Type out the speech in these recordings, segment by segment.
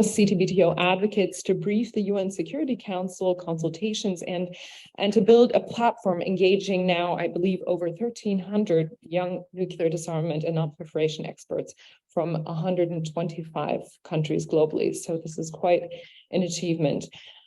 CTBTO advocates to brief the UN Security Council consultations and to build a platform engaging now, I believe, over 1,300 young nuclear disarmament and non-proliferation experts from 125 countries globally. So this is quite an achievement.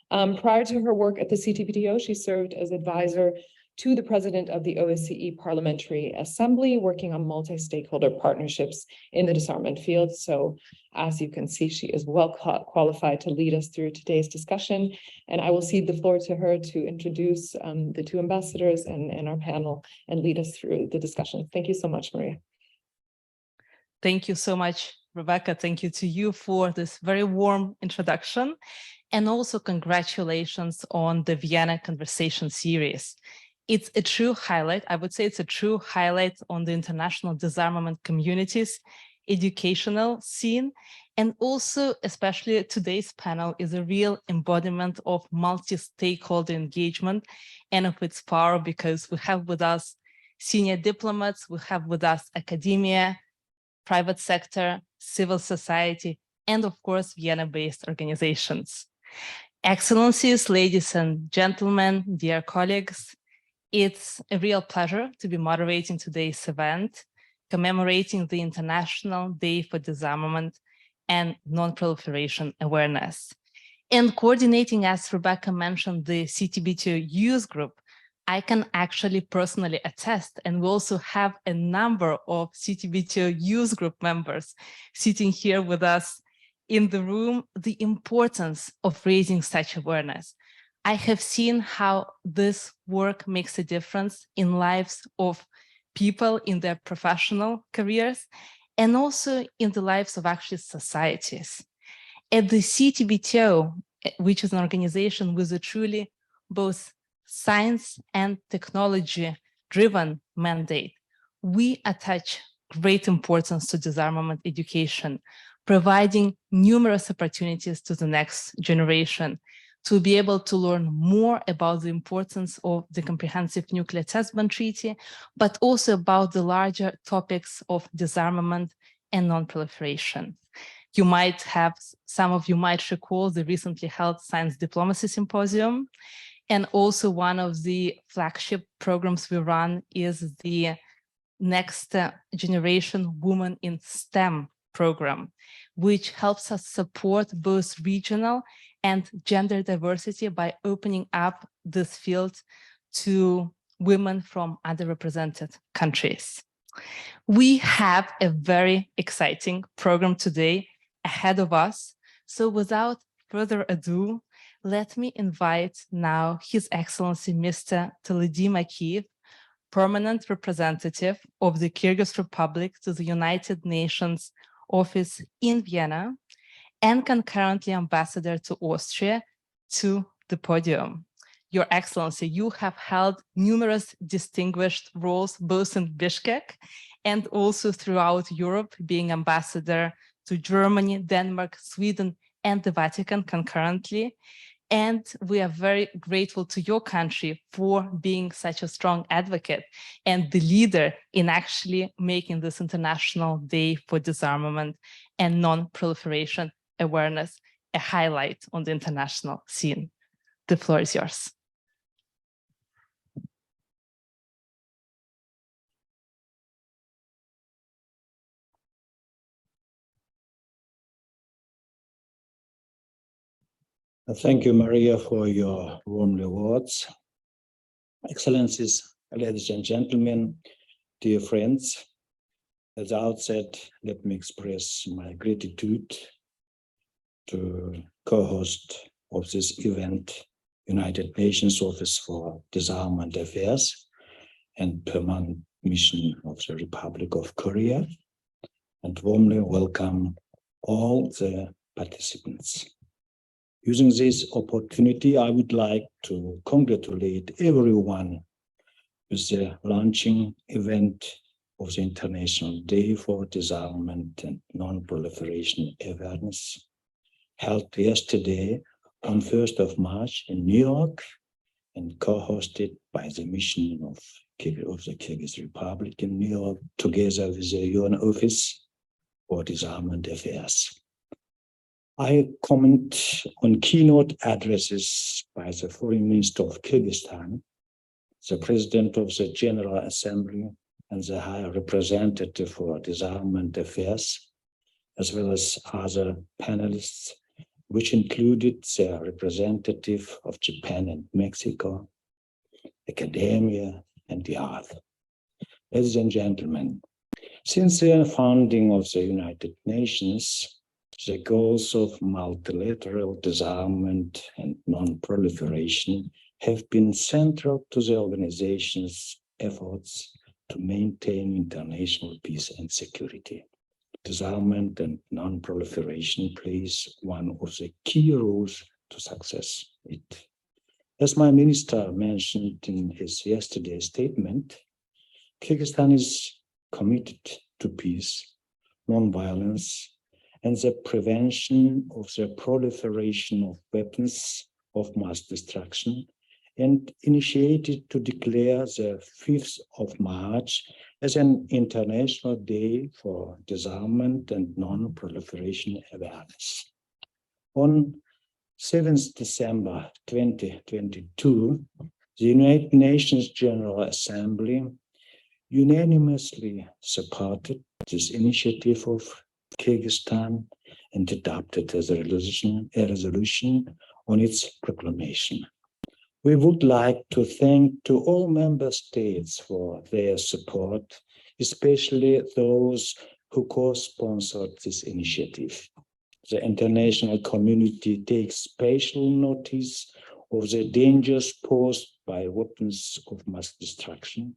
Prior to her work at the CTBTO, she served as advisor to the president of the OSCE Parliamentary Assembly, working on multi-stakeholder partnerships in the disarmament field. So as you can see, she is well qualified to lead us through today's discussion. And I will cede the floor to her to introduce the two ambassadors and our panel and lead us through the discussion. Thank you so much, Maria. Thank you so much, Rebecca. Thank you to you for this very warm introduction. And also congratulations on the Vienna Conversation Series. It's a true highlight. I would say it's a true highlight on the international disarmament community's educational scene. And also, especially today's panel is a real embodiment of multi-stakeholder engagement and of its power, because we have with us senior diplomats, we have with us academia, private sector, civil society, and of course, Vienna-based organizations. Excellencies, ladies and gentlemen, dear colleagues, it's a real pleasure to be moderating today's event, commemorating the International Day for Disarmament and Non-Proliferation Awareness. And coordinating, as Rebecca mentioned, the CTBTO youth group, I can actually personally attest, and we also have a number of CTBTO youth group members sitting here with us in the room, the importance of raising such awareness. I have seen how this work makes a difference in lives of people in their professional careers and also in the lives of actually societies. At the CTBTO, which is an organization with a truly both science and technology-driven mandate, we attach great importance to disarmament education, providing numerous opportunities to the next generation to be able to learn more about the importance of the Comprehensive Nuclear Test Ban Treaty, but also about the larger topics of disarmament and non-proliferation. You might have, some of you might recall the recently held Science Diplomacy Symposium, and also one of the flagship programs we run is the Next Generation Women in STEM program, which helps us support both regional and gender diversity by opening up this field to women from underrepresented countries. We have a very exciting program today ahead of us. So without further ado, let me invite now His Excellency Mr. Toledi Makiyev, Permanent Representative of the Kyrgyz Republic to the United Nations Office in Vienna, and concurrently Ambassador to Austria, to the podium. Your Excellency, you have held numerous distinguished roles both in Bishkek and also throughout Europe, being Ambassador to Germany, Denmark, Sweden, and the Vatican concurrently. And we are very grateful to your country for being such a strong advocate and the leader in actually making this International Day for Disarmament and Non-Proliferation Awareness a highlight on the international scene. The floor is yours. Thank you, Maria, for your warm words. Excellencies, ladies and gentlemen, dear friends, at the outset, let me express my gratitude to co-host of this event, United Nations Office for Disarmament Affairs and Permanent Mission of the Republic of Korea, and warmly welcome all the participants. Using this opportunity, I would like to congratulate everyone with the launching event of the International Day for Disarmament and Non-Proliferation Awareness, held yesterday on 1st of March in New York and co-hosted by the mission of the Kyrgyz Republic in New York, together with the UN Office for Disarmament Affairs. I comment on keynote addresses by the Foreign Minister of Kyrgyzstan, the President of the General Assembly, and the High Representative for Disarmament Affairs, as well as other panelists, which included the representative of Japan and Mexico, academia, and the art. Ladies and gentlemen, since the founding of the United Nations, the goals of multilateral disarmament and non-proliferation have been central to the organization's efforts to maintain international peace and security. Disarmament and non-proliferation plays one of the key roles to success. As my minister mentioned in his yesterday's statement, Kyrgyzstan is committed to peace, non-violence, and the prevention of the proliferation of weapons of mass destruction, and initiated to declare the 5th of March as an International Day for Disarmament and Non-Proliferation Awareness. On 7th December 2022, the United Nations General Assembly unanimously supported this initiative of Kyrgyzstan and adopted as a resolution on its proclamation. We would like to thank to all member states for their support, especially those who co-sponsored this initiative. The international community takes special notice of the dangers posed by weapons of mass destruction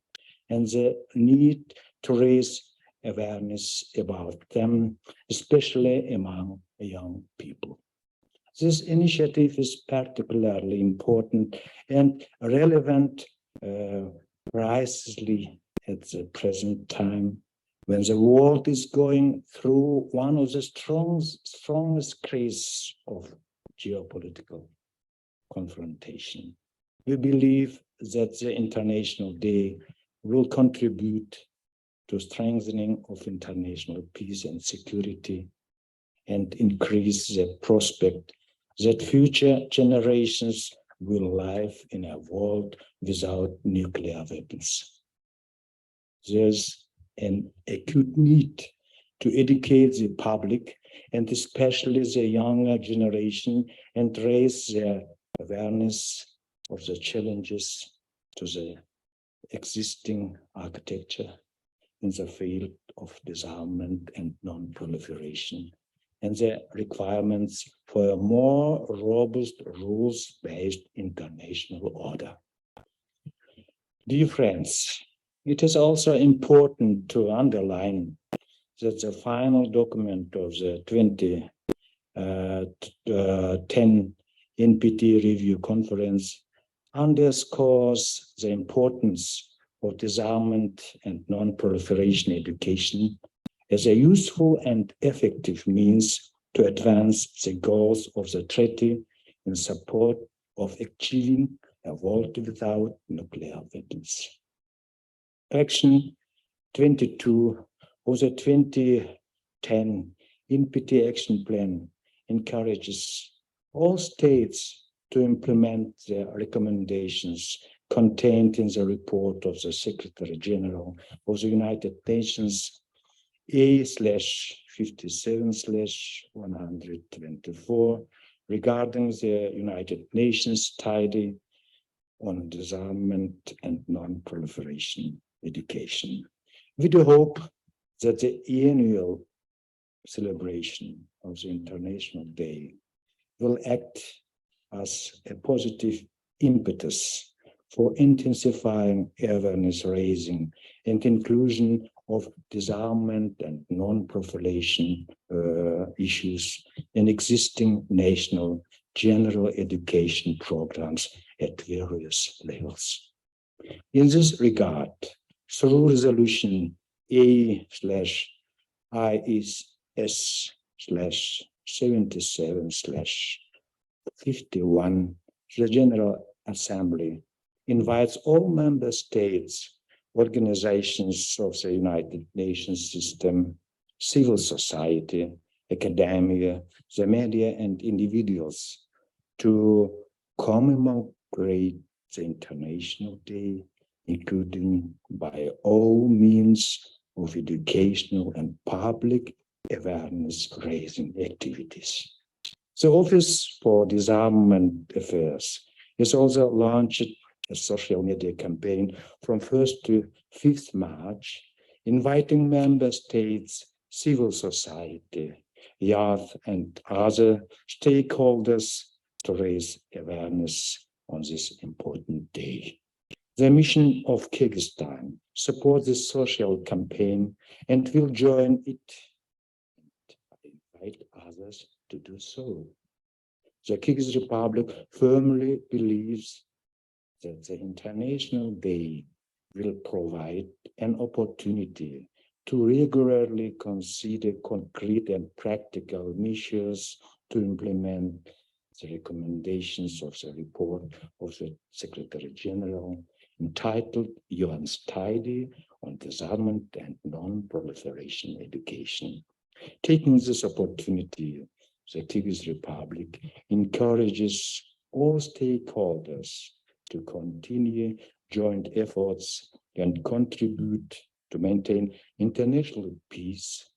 and the need to raise awareness about them, especially among young people. This initiative is particularly important and relevant precisely at the present time when the world is going through one of the strongest crises of geopolitical confrontation. We believe that the International Day will contribute to strengthening of international peace and security and increase the prospect that future generations will live in a world without nuclear weapons. There's an acute need to educate the public and especially the younger generation and raise their awareness of the challenges to the existing architecture in the field of disarmament and non-proliferation, and the requirements for a more robust rules-based international order. Dear friends, it is also important to underline that the final document of the 2010 NPT Review Conference underscores the importance of disarmament and non-proliferation education as a useful and effective means to advance the goals of the treaty in support of achieving a world without nuclear weapons. Action 22 of the 2010 NPT Action Plan encourages all states to implement the recommendations contained in the report of the Secretary General of the United Nations A/57/124 regarding the United Nations Treaty on Disarmament and Non-Proliferation Education. We do hope that the annual celebration of the International Day will act as a positive impetus for intensifying awareness raising and inclusion of disarmament and non-proliferation issues in existing national general education programs at various levels. In this regard, through resolution A/IS/77/51, the General Assembly invites all member states, organizations of the United Nations system, civil society, academia, the media, and individuals to commemorate the International Day, including by all means of educational and public awareness-raising activities. The Office for Disarmament Affairs has also launched a social media campaign from 1st to 5th March, inviting member states, civil society, youth, and other stakeholders to raise awareness on this important day. The mission of Kyrgyzstan supports this social campaign and will join it and invite others to do so. The Kyrgyz Republic firmly believes that the International Day will provide an opportunity to regularly consider concrete and practical measures to implement the recommendations of the report of the Secretary General entitled UN Study on Disarmament and Non-Proliferation Education. Taking this opportunity, the Kyrgyz Republic encourages all stakeholders to continue joint efforts and contribute to maintain international peace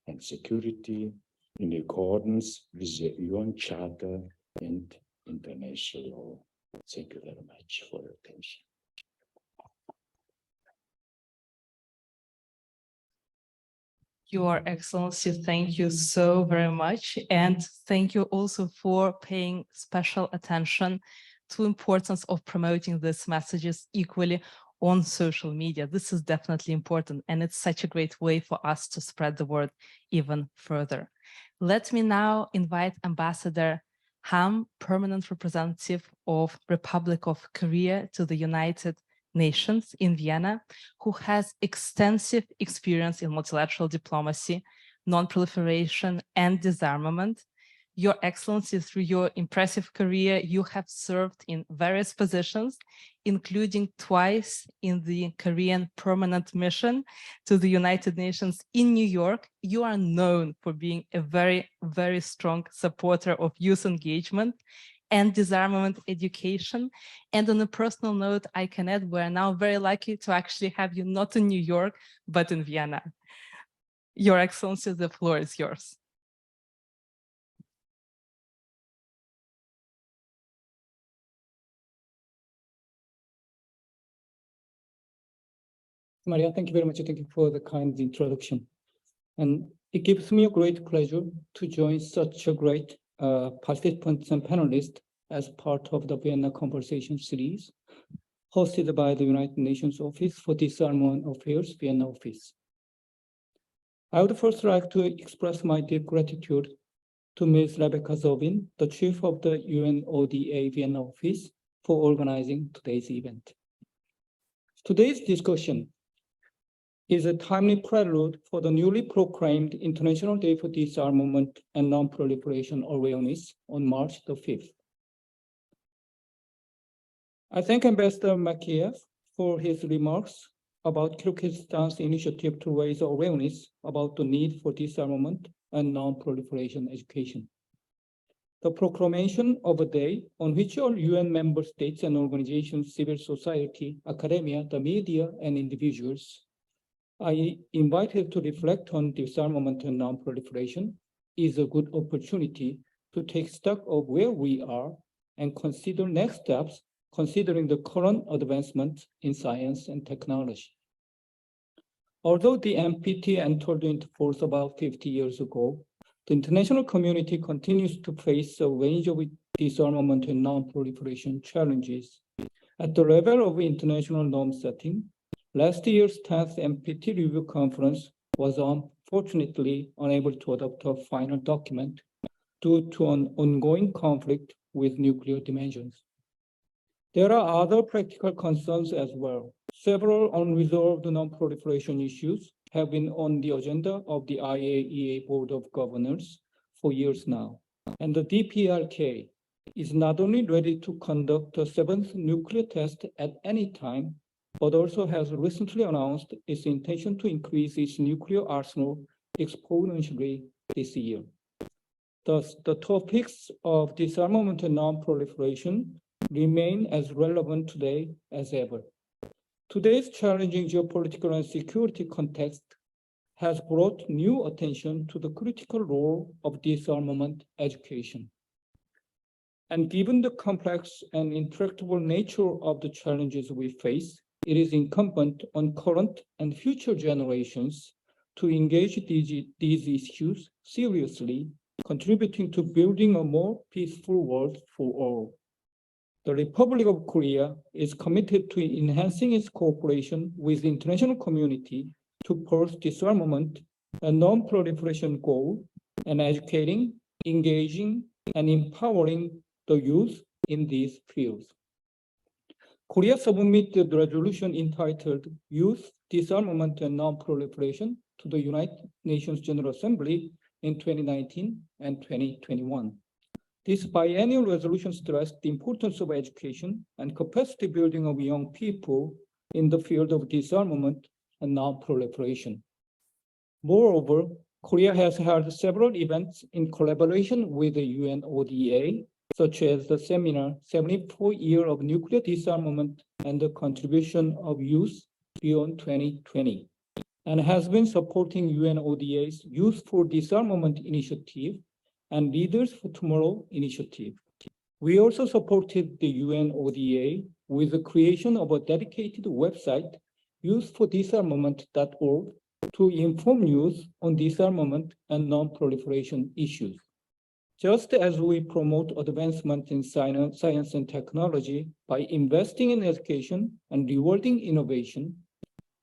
and security in accordance with the UN Charter and international law. Thank you very much for your attention. Your Excellency, thank you so very much. And thank you also for paying special attention to the importance of promoting these messages equally on social media. This is definitely important, and it's such a great way for us to spread the word even further. Let me now invite Ambassador Ham, permanent representative of Republic of Korea to the United Nations in Vienna, who has extensive experience in multilateral diplomacy, non-proliferation, and disarmament. Your Excellency, through your impressive career, you have served in various positions, including twice in the Korean Permanent Mission to the United Nations in New York. You are known for being a very, very strong supporter of youth engagement and disarmament education. And on a personal note, I can add, we're now very lucky to actually have you not in New York, but in Vienna. Your Excellency, the floor is yours. Maria, thank you very much. Thank you for the kind introduction. And it gives me a great pleasure to join such a great participants and panelists as part of the Vienna Conversation Series, hosted by the United Nations Office for Disarmament Affairs, Vienna office. I would first like to express my deep gratitude to Ms. Rebecca Zobin, the chief of the UNODA Vienna office, for organizing today's event. Today's discussion is a timely prelude for the newly proclaimed International Day for Disarmament and Non-Proliferation Awareness on March the 5th. I thank Ambassador Makiev for his remarks about Kyrgyzstan's initiative to raise awareness about the need for disarmament and non-proliferation education. The proclamation of a day on which all UN member states and organizations, civil society, academia, the media, and individuals are invited to reflect on disarmament and non-proliferation is a good opportunity to take stock of where we are and consider next steps, considering the current advancements in science and technology. Although the NPT entered into force about 50 years ago, the international community continues to face a range of disarmament and non-proliferation challenges. At the level of international norm setting, last year's 10th NPT Review Conference was unfortunately unable to adopt a final document due to an ongoing conflict with nuclear dimensions. There are other practical concerns as well. Several unresolved non-proliferation issues have been on the agenda of the IAEA Board of Governors for years now. And the DPRK is not only ready to conduct a 7th nuclear test at any time, but also has recently announced its intention to increase its nuclear arsenal exponentially this year. Thus, the topics of disarmament and non-proliferation remain as relevant today as ever. Today's challenging geopolitical and security context has brought new attention to the critical role of disarmament education. And given the complex and intractable nature of the challenges we face, it is incumbent on current and future generations to engage these issues seriously, contributing to building a more peaceful world for all. The Republic of Korea is committed to enhancing its cooperation with the international community to pursue disarmament and non-proliferation goals and educating, engaging, and empowering the youth in these fields. Korea submitted the resolution entitled Youth, Disarmament and Non-Proliferation to the United Nations General Assembly in 2019 and 2021. This biennial resolution stressed the importance of education and capacity building of young people in the field of disarmament and non-proliferation. Moreover, Korea has held several events in collaboration with the UNODA, such as the seminar 74 Years of Nuclear Disarmament and the Contribution of Youth Beyond 2020, and has been supporting UNODA's Youth for Disarmament initiative and Leaders for Tomorrow initiative. We also supported the UNODA with the creation of a dedicated website, youthfordisarmament.org, to inform youth on disarmament and non-proliferation issues. Just as we promote advancement in science and technology by investing in education and rewarding innovation,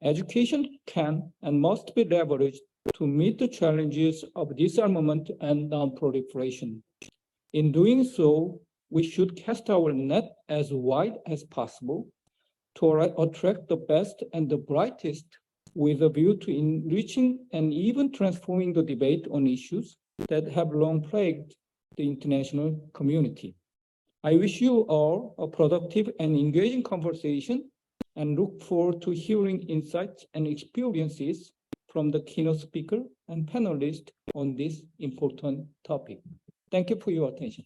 education can and must be leveraged to meet the challenges of disarmament and non-proliferation. In doing so, we should cast our net as wide as possible to attract the best and the brightest with a view to enriching and even transforming the debate on issues that have long plagued the international community. I wish you all a productive and engaging conversation and look forward to hearing insights and experiences from the keynote speaker and panelists on this important topic. Thank you for your attention.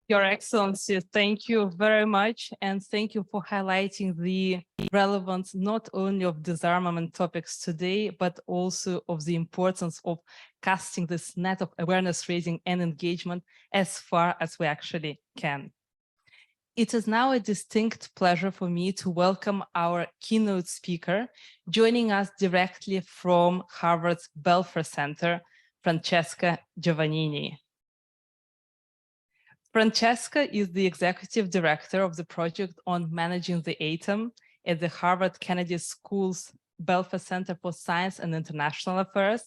Your Excellency, thank you very much. And thank you for highlighting the relevance not only of disarmament topics today, but also of the importance of casting this net of awareness raising and engagement as far as we actually can. It is now a distinct pleasure for me to welcome our keynote speaker, joining us directly from Harvard's Belfer Center, Francesca Giovannini. Francesca is the executive director of the project on managing the atom at the Harvard Kennedy School's Belfer Center for Science and International Affairs,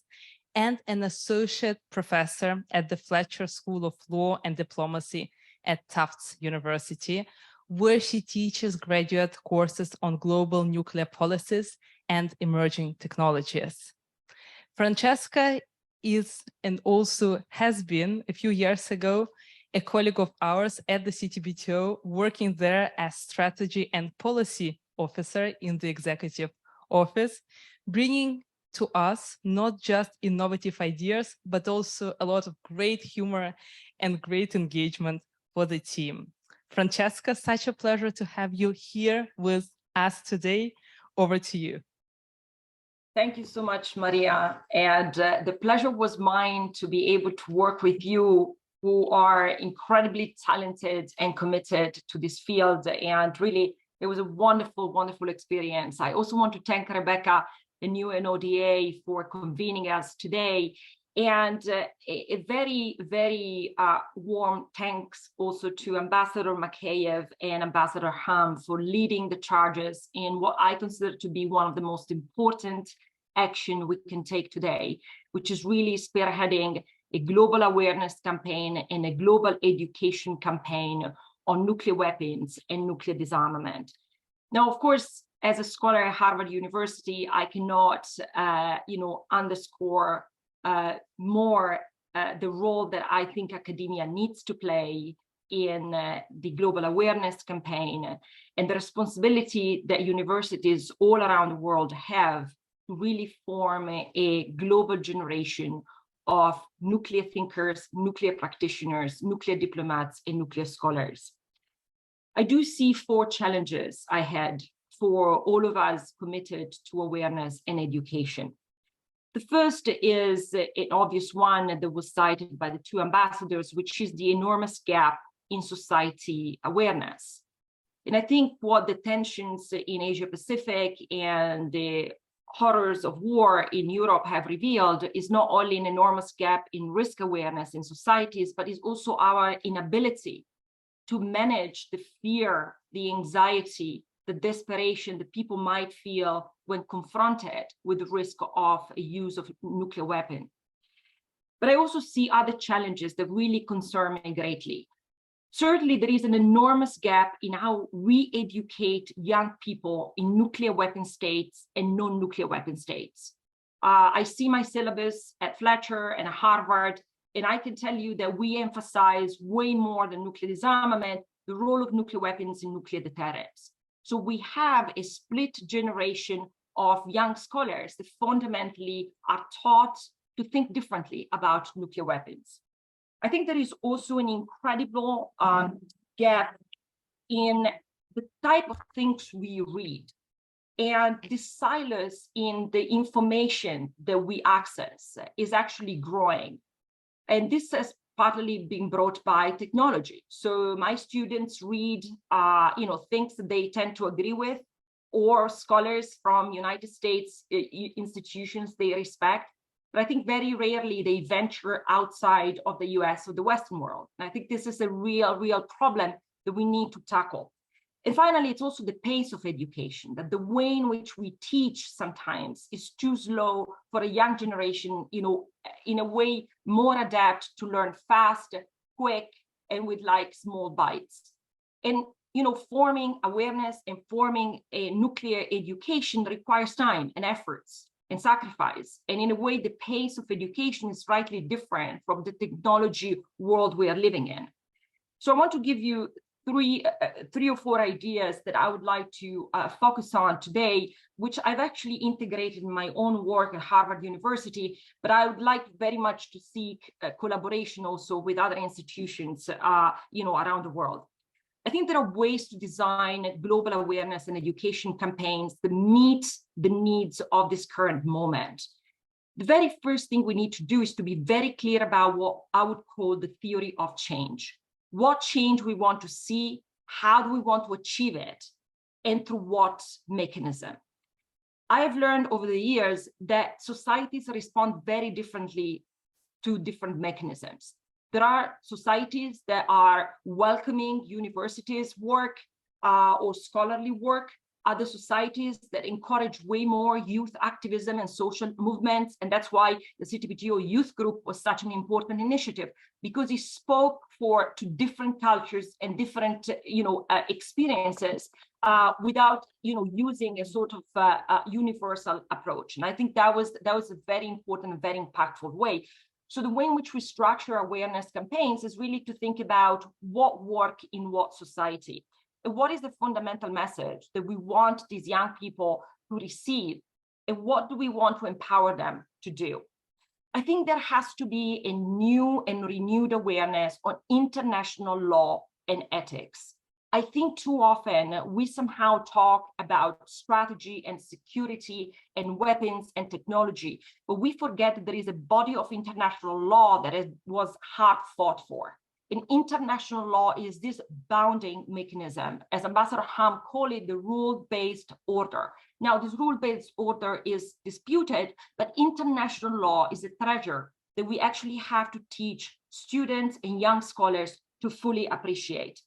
and an associate professor at the Fletcher School of Law and Diplomacy at Tufts University, where she teaches graduate courses on global nuclear policies and emerging technologies. Francesca is, and also has been a few years ago, a colleague of ours at the CTBTO, working there as strategy and policy officer in the executive office, bringing to us not just innovative ideas, but also a lot of great humor and great engagement for the team. Francesca, such a pleasure to have you here with us today. Over to you. Thank you so much, Maria. And the pleasure was mine to be able to work with you, who are incredibly talented and committed to this field. And really, it was a wonderful, wonderful experience. I also want to thank Rebecca and UNODA for convening us today. And a very, very warm thanks also to Ambassador Makeyev and Ambassador Ham for leading the charges in what I consider to be one of the most important action we can take today, which is really spearheading a global awareness campaign and a global education campaign on nuclear weapons and nuclear disarmament. Now, of course, as a scholar at Harvard University, I cannot, underscore more the role that I think academia needs to play in the global awareness campaign and the responsibility that universities all around the world have to really form a global generation of nuclear thinkers, nuclear practitioners, nuclear diplomats, and nuclear scholars. I do see 4 challenges ahead for all of us committed to awareness and education. The first is an obvious one that was cited by the 2 ambassadors, which is the enormous gap in society awareness. And I think what the tensions in Asia Pacific and the horrors of war in Europe have revealed is not only an enormous gap in risk awareness in societies, but is also our inability to manage the fear, the anxiety, the desperation that people might feel when confronted with the risk of a use of nuclear weapon. But I also see other challenges that really concern me greatly. Certainly, there is an enormous gap in how we educate young people in nuclear weapon states and non-nuclear weapon states. I see my syllabus at Fletcher and at Harvard, and I can tell you that we emphasize way more than nuclear disarmament, the role of nuclear weapons in nuclear deterrence. So we have a split generation of young scholars that fundamentally are taught to think differently about nuclear weapons. I think there is also an incredible gap in the type of things we read and the silos in the information that we access is actually growing. And this has partly been brought by technology. So my students read things that they tend to agree with, or scholars from United States institutions they respect. But I think very rarely they venture outside of the US or the Western world. And I think this is a real problem that we need to tackle. And finally, it's also the pace of education, that the way in which we teach sometimes is too slow for a young generation, in a way more adept to learn fast, quick, and with like small bites. And forming awareness and forming a nuclear education requires time and efforts and sacrifice. And in a way, the pace of education is slightly different from the technology world we are living in. So I want to give you three or four ideas that I would like to focus on today, which I've actually integrated in my own work at Harvard University, but I would like very much to seek collaboration also with other institutions, around the world. I think there are ways to design global awareness and education campaigns that meet the needs of this current moment. The very first thing we need to do is to be very clear about what I would call the theory of change. What change we want to see, how do we want to achieve it, and through what mechanism. I have learned over the years that societies respond very differently to different mechanisms. There are societies that are welcoming universities' work or scholarly work, other societies that encourage way more youth activism and social movements. And that's why the CTPGO Youth Group was such an important initiative, because it spoke to different cultures and different experiences without using a sort of universal approach. And I think that was a very important and very impactful way. So the way in which we structure awareness campaigns is really to think about what work in what society. And what is the fundamental message that we want these young people to receive? And what do we want to empower them to do? I think there has to be a new and renewed awareness on international law and ethics. I think too often we somehow talk about strategy and security and weapons and technology, but we forget that there is a body of international law that was hard fought for. And international law is this bounding mechanism, as Ambassador Ham called it, the rule-based order. Now, this rule-based order is disputed, but international law is a treasure that we actually have to teach students and young scholars to fully appreciate.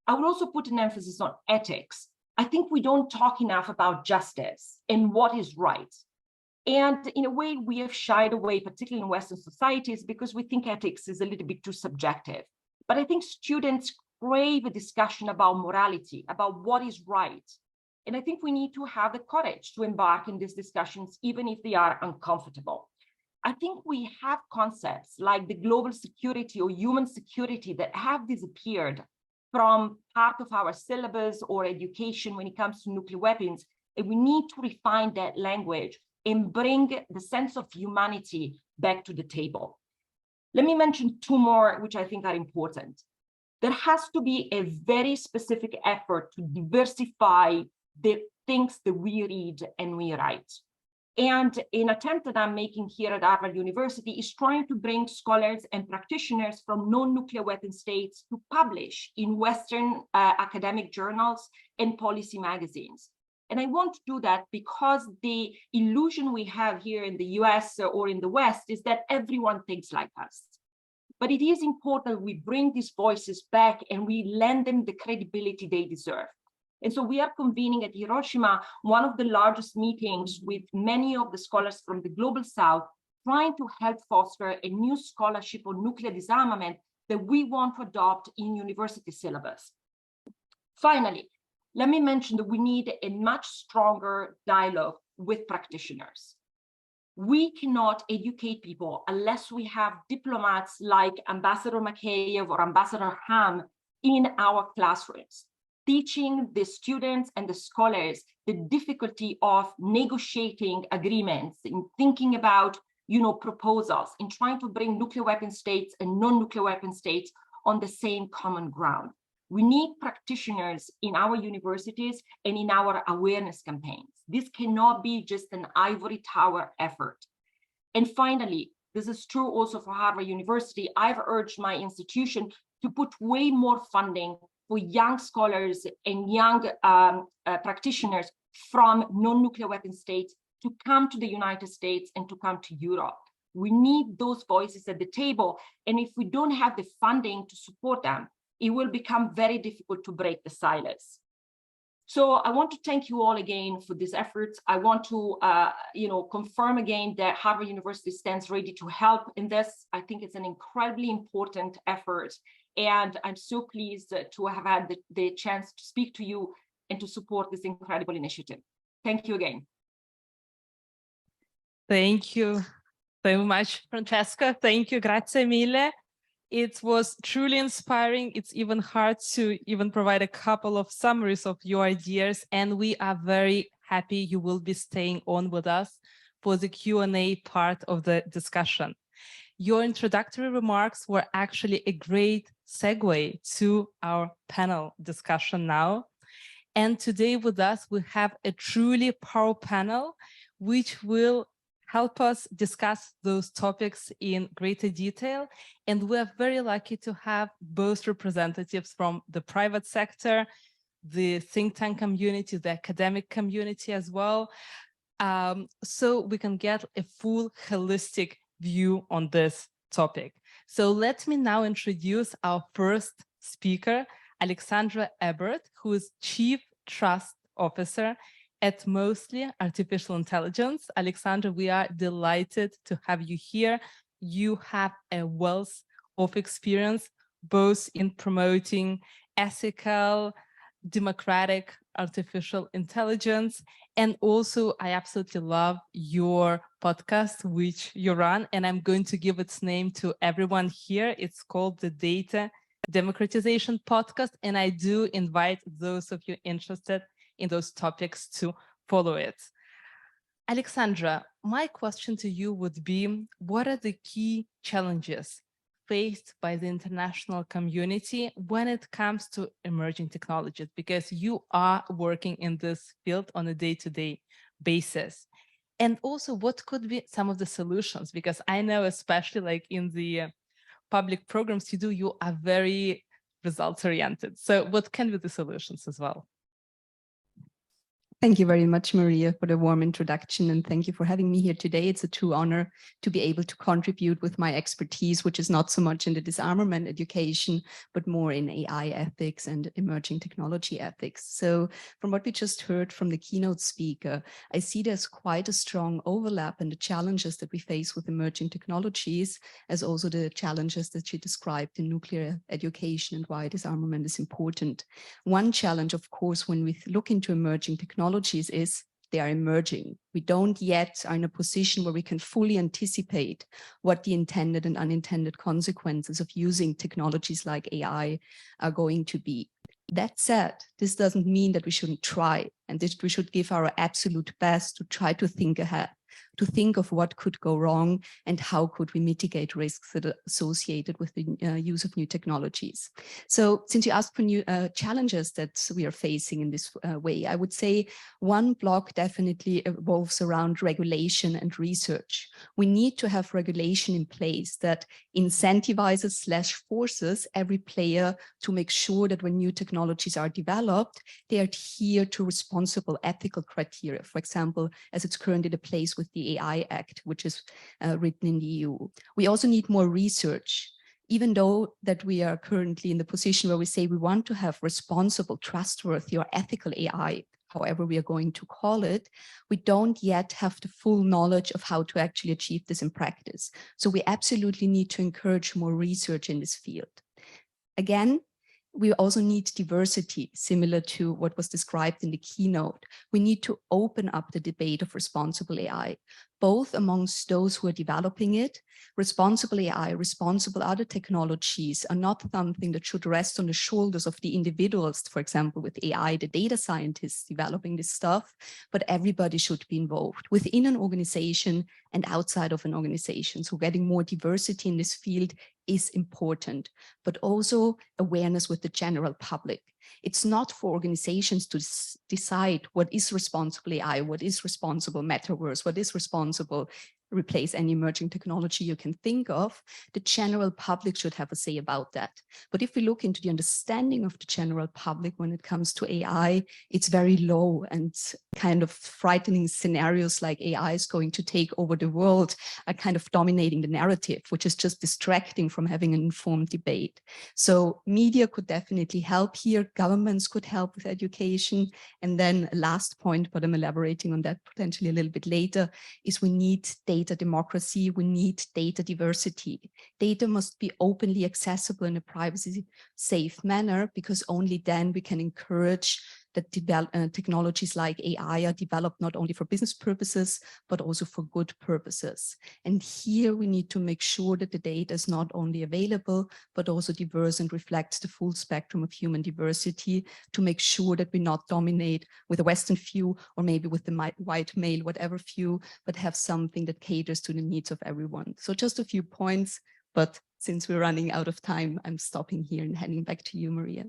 I would also put an emphasis on ethics. I think we don't talk enough about justice and what is right. And in a way, we have shied away, particularly in Western societies, because we think ethics is a little bit too subjective. But I think students crave a discussion about morality, about what is right. And I think we need to have the courage to embark in these discussions, even if they are uncomfortable. I think we have concepts like the global security or human security that have disappeared from part of our syllabus or education when it comes to nuclear weapons. And we need to refine that language and bring the sense of humanity back to the table. Let me mention two more, which I think are important. There has to be a very specific effort to diversify the things that we read and we write. And an attempt that I'm making here at Harvard University is trying to bring scholars and practitioners from non-nuclear weapon states to publish in Western academic journals and policy magazines. And I want to do that because the illusion we have here in the US or in the West is that everyone thinks like us. But it is important we bring these voices back and we lend them the credibility they deserve. And so we are convening at Hiroshima one of the largest meetings with many of the scholars from the Global South, trying to help foster a new scholarship on nuclear disarmament that we want to adopt in university syllabus. Finally, let me mention that we need a much stronger dialogue with practitioners. We cannot educate people unless we have diplomats like Ambassador Makeyev or Ambassador Ham in our classrooms, teaching the students and the scholars the difficulty of negotiating agreements, in thinking about, proposals, in trying to bring nuclear weapon states and non-nuclear weapon states on the same common ground. We need practitioners in our universities and in our awareness campaigns. This cannot be just an ivory tower effort. And finally, this is true also for Harvard University. I've urged my institution to put way more funding for young scholars and young practitioners from non-nuclear weapon states to come to the United States and to come to Europe. We need those voices at the table. And if we don't have the funding to support them, it will become very difficult to break the silence. So I want to thank you all again for these efforts. I want to confirm again that Harvard University stands ready to help in this. I think it's an incredibly important effort. And I'm so pleased to have had the chance to speak to you and to support this incredible initiative. Thank you again. Thank you so much, Francesca. Thank you, grazie mille. It was truly inspiring. It's even hard to even provide a couple of summaries of your ideas, and we are very happy you will be staying on with us for the Q&A part of the discussion. Your introductory remarks were actually a great segue to our panel discussion now. And today with us, we have a truly powerful panel, which will help us discuss those topics in greater detail. And we are very lucky to have both representatives from the private sector, the think tank community, the academic community as well, so we can get a full holistic view on this topic. So let me now introduce our first speaker, Alexandra Ebert, who is Chief Trust Officer at Mostly Artificial Intelligence. Alexandra, we are delighted to have you here. You have a wealth of experience, both in promoting ethical, democratic artificial intelligence. And also, I absolutely love your podcast, which you run, and I'm going to give its name to everyone here. It's called the Data Democratization Podcast, and I do invite those of you interested in those topics to follow it. Alexandra, my question to you would be, what are the key challenges faced by the international community when it comes to emerging technologies? Because you are working in this field on a day-to-day basis. And also, what could be some of the solutions? Because I know, especially like in the public programs you do, you are very results-oriented. So what can be the solutions as well? Thank you very much, Maria, for the warm introduction, and thank you for having me here today. It's a true honor to be able to contribute with my expertise, which is not so much in the disarmament education, but more in AI ethics and emerging technology ethics. So from what we just heard from the keynote speaker, I see there's quite a strong overlap in the challenges that we face with emerging technologies, as also the challenges that she described in nuclear education and why disarmament is important. One challenge, of course, when we look into emerging technologies is they are emerging. We don't yet are in a position where we can fully anticipate what the intended and unintended consequences of using technologies like AI are going to be. That said, this doesn't mean that we shouldn't try and that we should give our absolute best to try to think ahead. to think of what could go wrong and how could we mitigate risks that are associated with the use of new technologies. So since you asked for new challenges that we are facing in this way, I would say one block definitely revolves around regulation and research. We need to have regulation in place that incentivizes / forces every player to make sure that when new technologies are developed, they adhere to responsible ethical criteria, for example, as it's currently the place with the AI Act, which is written in the EU. We also need more research. Even though that we are currently in the position where we say we want to have responsible, trustworthy, or ethical AI, however we are going to call it, we don't yet have the full knowledge of how to actually achieve this in practice. So we absolutely need to encourage more research in this field. Again, we also need diversity, similar to what was described in the keynote. We need to open up the debate of responsible AI, both amongst those who are developing it. Responsible AI, responsible other technologies are not something that should rest on the shoulders of the individuals, for example, with AI, the data scientists developing this stuff, but everybody should be involved within an organization and outside of an organization. So getting more diversity in this field is important, but also awareness with the general public. It's not for organizations to decide what is responsible AI, what is responsible metaverse, what is responsible replace any emerging technology you can think of. The general public should have a say about that. But if we look into the understanding of the general public when it comes to AI, it's very low, and kind of frightening scenarios like AI is going to take over the world are kind of dominating the narrative, which is just distracting from having an informed debate. So media could definitely help here. Governments could help with education. And then last point, but I'm elaborating on that potentially a little bit later, is we need data democracy, we need data diversity. Data must be openly accessible in a privacy-safe manner, because only then we can encourage that technologies like AI are developed not only for business purposes, but also for good purposes. And here we need to make sure that the data is not only available, but also diverse and reflects the full spectrum of human diversity, to make sure that we not dominate with a Western view or maybe with the white male, whatever view, but have something that caters to the needs of everyone. So just a few points, but since we're running out of time, I'm stopping here and handing back to you, Maria.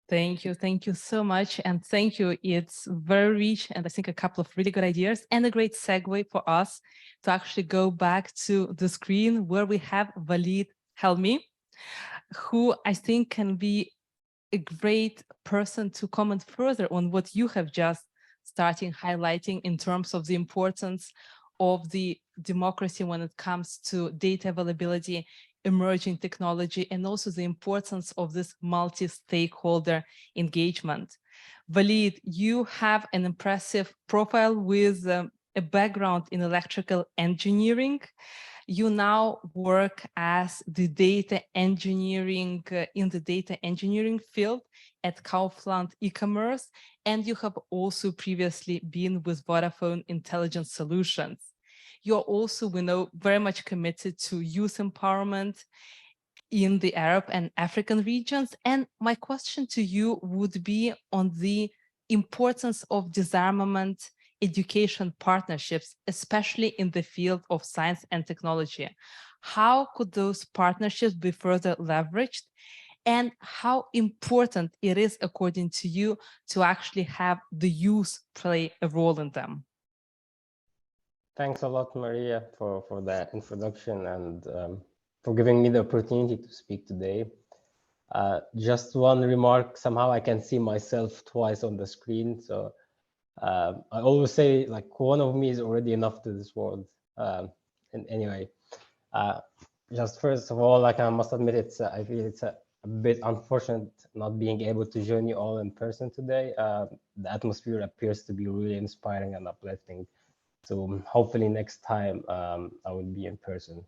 Thank you so much. And thank you. It's very rich, and I think a couple of really good ideas and a great segue for us to actually go back to the screen where we have Walid Helmi, who I think can be a great person to comment further on what you have just started highlighting in terms of the importance of the democracy when it comes to data availability, emerging technology, and also the importance of this multi-stakeholder engagement. Walid, you have an impressive profile with a background in electrical engineering. You now work as the data engineering in the data engineering field at Kaufland e-commerce, and you have also previously been with Vodafone Intelligent Solutions. You're also, we know, very much committed to youth empowerment in the Arab and African regions. And my question to you would be on the importance of disarmament education partnerships, especially in the field of science and technology. How could those partnerships be further leveraged? And how important it is, according to you, to actually have the youth play a role in them? Thanks a lot, Maria, for that introduction and for giving me the opportunity to speak today. Just one remark, somehow I can see myself twice on the screen. So I always say, like, one of me is already enough to this world. And anyway, just first of all, like, I must admit, I feel it's a bit unfortunate not being able to join you all in person today. The atmosphere appears to be really inspiring and uplifting. So hopefully next time I will be in person.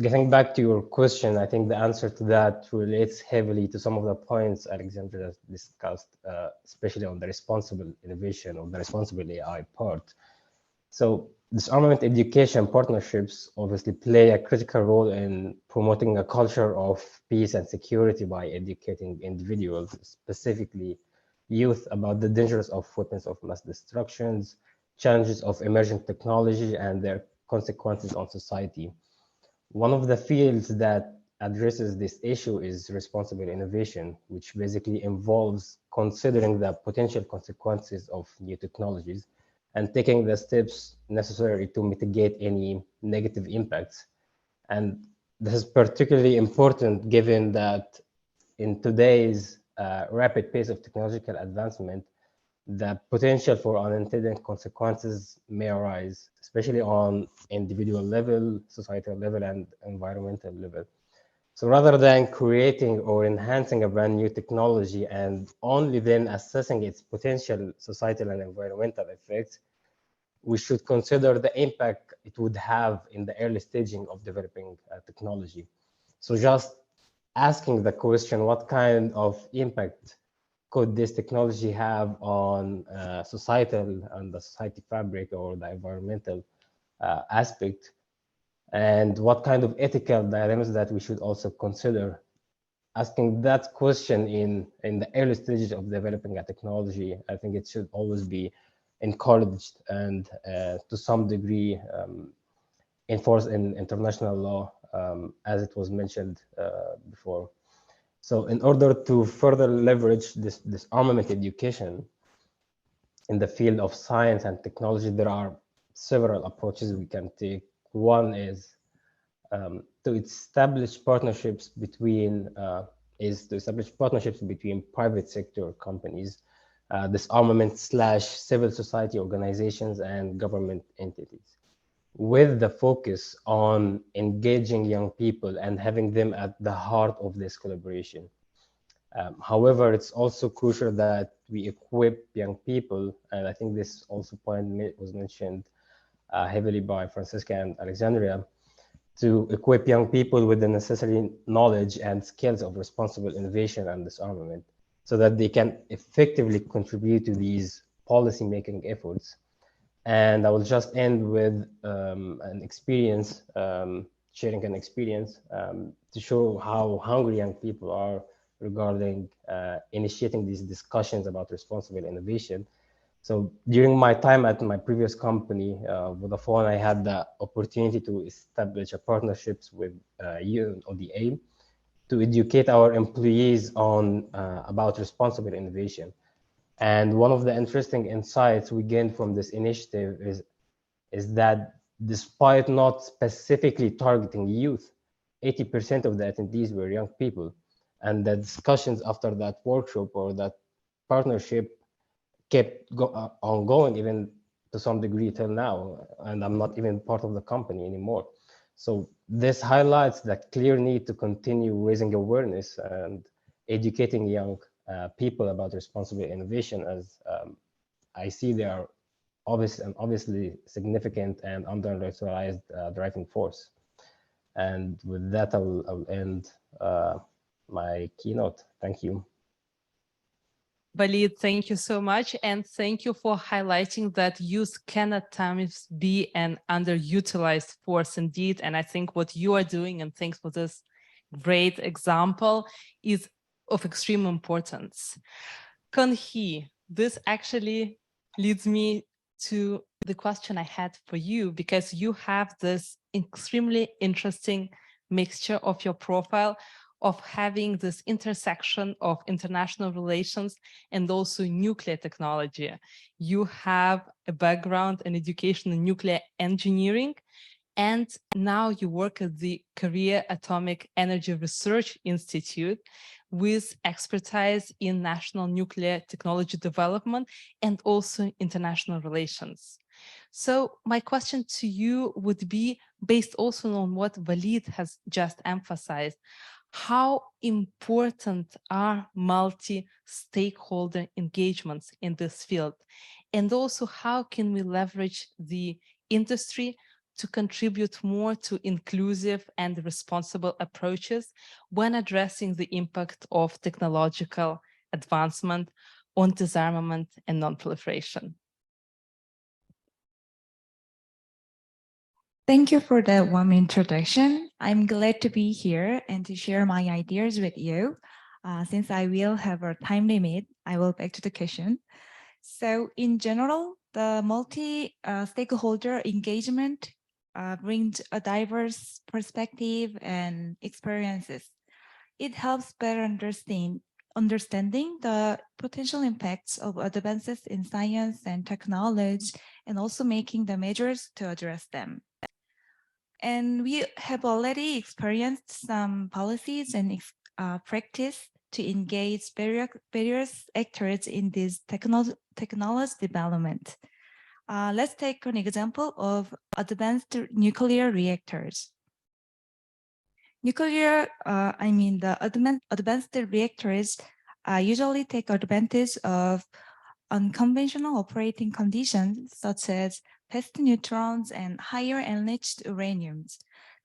Getting back to your question, I think the answer to that relates heavily to some of the points Alexander has discussed, especially on the responsible innovation or the responsible AI part. So disarmament education partnerships obviously play a critical role in promoting a culture of peace and security by educating individuals, specifically youth, about the dangers of weapons of mass destructions, challenges of emerging technology and their consequences on society. One of the fields that addresses this issue is responsible innovation, which basically involves considering the potential consequences of new technologies and taking the steps necessary to mitigate any negative impacts. And this is particularly important given that in today's rapid pace of technological advancement, the potential for unintended consequences may arise, especially on individual level, societal level, and environmental level. So rather than creating or enhancing a brand new technology and only then assessing its potential societal and environmental effects, we should consider the impact it would have in the early staging of developing technology. So just asking the question, what kind of impact could this technology have on societal and the society fabric or the environmental aspect, and what kind of ethical dilemmas that we should also consider? Asking that question in the early stages of developing a technology, I think it should always be encouraged and to some degree enforced in international law, as it was mentioned before. So in order to further leverage this armament education in the field of science and technology, there are several approaches we can take. One is to establish partnerships between private sector companies, disarmament/civil society organizations and government entities, with the focus on engaging young people and having them at the heart of this collaboration. However, it's also crucial that we equip young people, and I think this also point was mentioned heavily by Francisca and Alexandria, to equip young people with the necessary knowledge and skills of responsible innovation and disarmament, so that they can effectively contribute to these policy-making efforts. And I will just end with an experience, sharing an experience to show how hungry young people are regarding initiating these discussions about responsible innovation. So during my time at my previous company, Vodafone, I had the opportunity to establish partnerships with UNODA to educate our employees on about responsible innovation. And one of the interesting insights we gained from this initiative is that despite not specifically targeting youth, 80% of the attendees were young people. And the discussions after that workshop or that partnership kept ongoing even to some degree till now. And I'm not even part of the company anymore. So this highlights the clear need to continue raising awareness and educating young people about responsible innovation, as I see they are obviously significant and underutilized driving force. And with that, I'll end my keynote. Thank you. Walid, thank you so much. And thank you for highlighting that youth can at times be an underutilized force indeed. And I think what you are doing, and thanks for this great example, is of extreme importance. Kan-hee, this actually leads me to the question I had for you, because you have this extremely interesting mixture of your profile of having this intersection of international relations and also nuclear technology. You have a background and education in nuclear engineering, and now you work at the Korea Atomic Energy Research Institute with expertise in national nuclear technology development and also international relations. So my question to you would be, based also on what Walid has just emphasized, how important are multi-stakeholder engagements in this field? And also, how can we leverage the industry to contribute more to inclusive and responsible approaches when addressing the impact of technological advancement on disarmament and non-proliferation? Thank you for that warm introduction. I'm glad to be here and to share my ideas with you. Since I will have a time limit, I will back to the question. So in general, The multi-stakeholder engagement brings a diverse perspective and experiences. It helps better understanding the potential impacts of advances in science and technology, and also making the measures to address them. And we have already experienced some policies and practice to engage various actors in this technology development. Let's take an example of advanced nuclear reactors. The advanced reactors usually take advantage of unconventional operating conditions such as fast neutrons and higher enriched uraniums.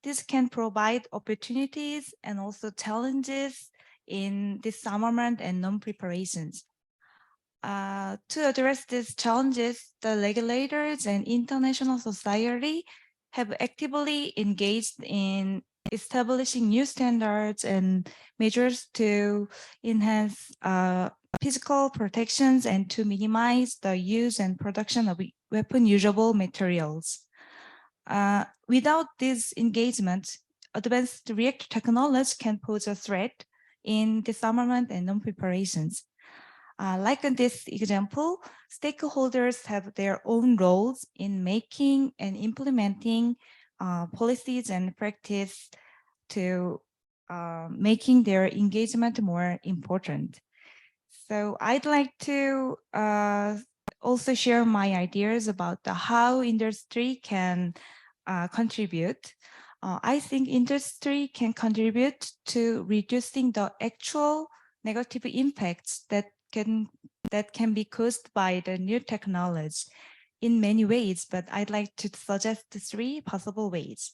This can provide opportunities and also challenges in disarmament and non-preparations. To address these challenges, the regulators and international society have actively engaged in establishing new standards and measures to enhance physical protections and to minimize the use and production of weapon-usable materials. Without this engagement, advanced reactor technology can pose a threat in disarmament and non-preparations. Like in this example, stakeholders have their own roles in making and implementing policies and practice to making their engagement more important. So I'd like to also share my ideas about how industry can contribute. I think industry can contribute to reducing the actual negative impacts that can be caused by the new technology in many ways, but I'd like to suggest 3 possible ways.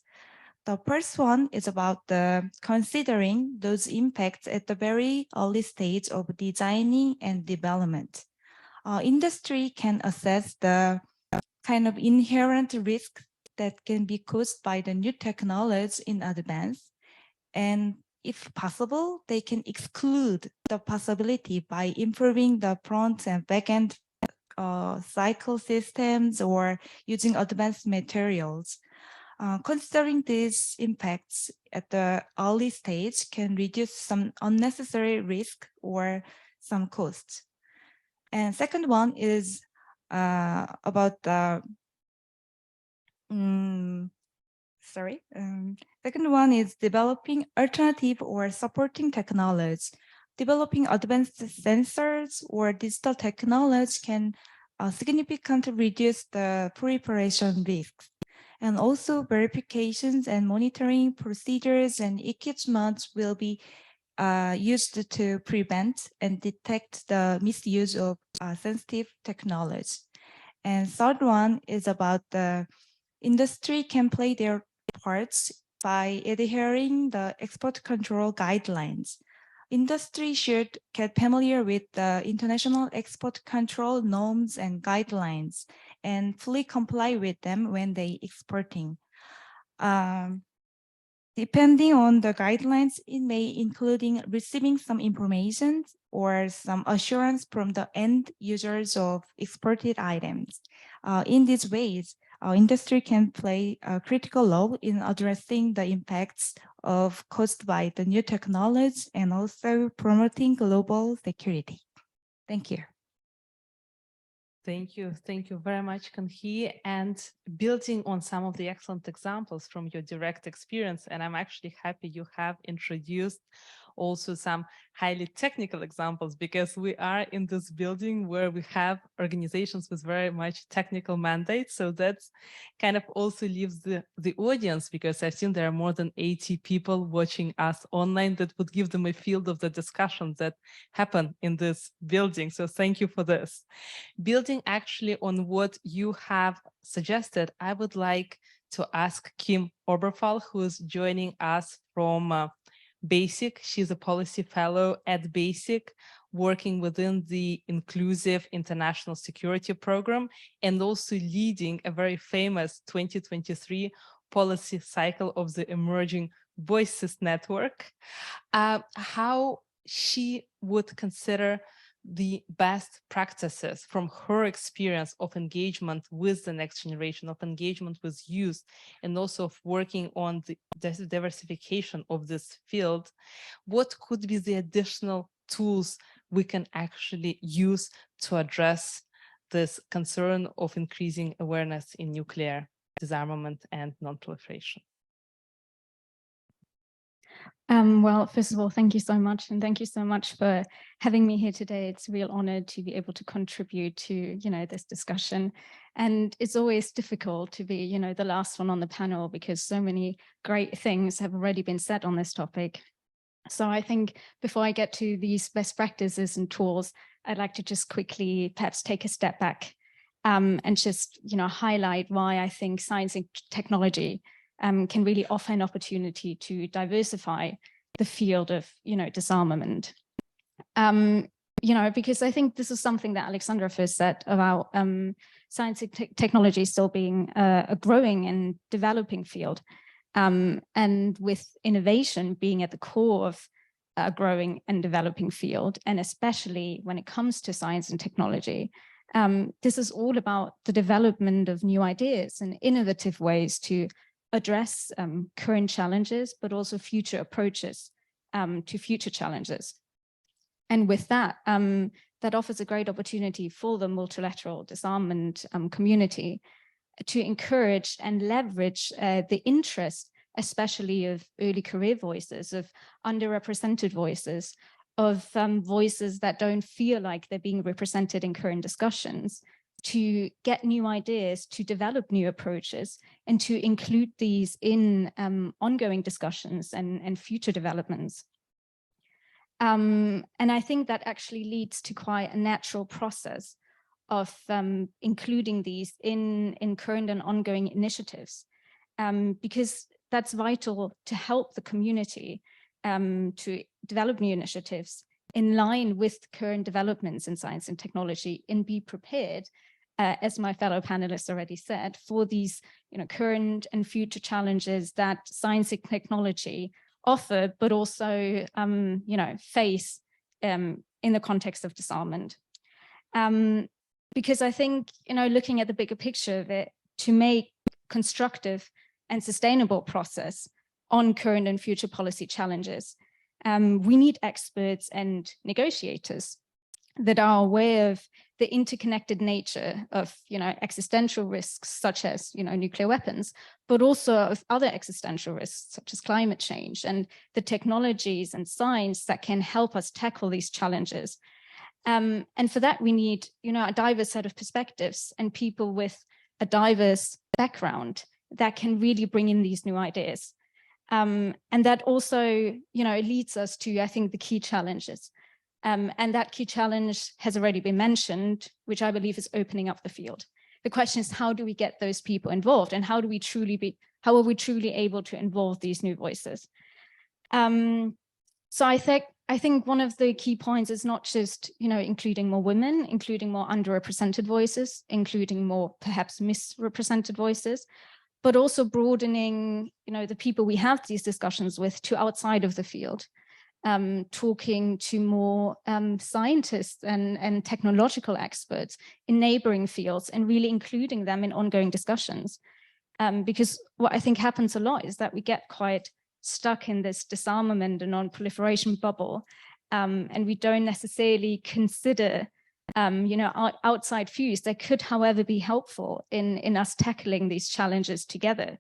The first one is about considering those impacts at the very early stage of designing and development. Industry can assess the kind of inherent risk that can be caused by the new technology in advance, and if possible, they can exclude the possibility by improving the front and back-end cycle systems or using advanced materials. Considering these impacts at the early stage can reduce some unnecessary risk or some costs. And second one is about the second one is developing alternative or supporting technology. Developing advanced sensors or digital technology can significantly reduce the proliferation risks. And also verifications and monitoring procedures and equipment will be used to prevent and detect the misuse of sensitive technology. And third one is about the industry can play their parts by adhering the export control guidelines. Industry should get familiar with the international export control norms and guidelines and fully comply with them when they exporting. Depending on the guidelines, it may including receiving some information or some assurance from the end users of exported items. In these ways, our industry can play a critical role in addressing the impacts caused by the new technology and also promoting global security. Thank you. Thank you. Thank you very much, Kanhee. And building on some of the excellent examples from your direct experience, and I'm actually happy you have introduced also some highly technical examples, because we are in this building where we have organizations with very much technical mandates. So that's kind of also leaves the audience, because I've seen there are more than 80 people watching us online, that would give them a field of the discussions that happen in this building. So thank you for this. Building actually on what you have suggested, I would like to ask Kim Oberfall, who is joining us from BASIC. She's a policy fellow at BASIC, working within the Inclusive International Security Program, and also leading a very famous 2023 policy cycle of the Emerging Voices Network. How she would consider the best practices from her experience of engagement with the next generation, of engagement with youth, and also of working on the diversification of this field, what could be the additional tools we can actually use to address this concern of increasing awareness in nuclear disarmament and non-proliferation? Well, first of all, thank you so much. And thank you so much for having me here today. It's a real honor to be able to contribute to, this discussion. And it's always difficult to be, the last one on the panel because so many great things have already been said on this topic. So I think before I get to these best practices and tools, I'd like to just quickly perhaps take a step back and just, highlight why I think science and technology can really offer an opportunity to diversify the field of, disarmament. Because I think this is something that Alexandra first said about science and technology still being a growing and developing field. And with innovation being at the core of a growing and developing field, and especially when it comes to science and technology, this is all about the development of new ideas and innovative ways to address current challenges, but also future approaches to future challenges. And with that, that offers a great opportunity for the multilateral disarmament community to encourage and leverage the interest, especially of early career voices, of underrepresented voices, of voices that don't feel like they're being represented in current discussions, to get new ideas, to develop new approaches, and to include these in ongoing discussions and future developments. And I think that actually leads to quite a natural process of including these in current and ongoing initiatives, because that's vital to help the community to develop new initiatives in line with current developments in science and technology, and be prepared, as my fellow panelists already said, for these current and future challenges that science and technology offer, but also face in the context of disarmament. Because I think, looking at the bigger picture of it, to make constructive and sustainable process on current and future policy challenges, we need experts and negotiators that are aware of the interconnected nature of, existential risks such as, nuclear weapons, but also of other existential risks such as climate change, and the technologies and science that can help us tackle these challenges. And for that, we need, a diverse set of perspectives and people with a diverse background that can really bring in these new ideas. And that also, leads us to, I think, the key challenges. And that key challenge has already been mentioned, which I believe is opening up the field. The question is, how do we get those people involved, and how are we truly able to involve these new voices? So I think one of the key points is not just, including more women, including more underrepresented voices, including more perhaps misrepresented voices, but also broadening, the people we have these discussions with to outside of the field, talking to more scientists and technological experts in neighboring fields, and really including them in ongoing discussions. Because what I think happens a lot is that we get quite stuck in this disarmament and non-proliferation bubble, and we don't necessarily consider outside views that could, however, be helpful in us tackling these challenges together.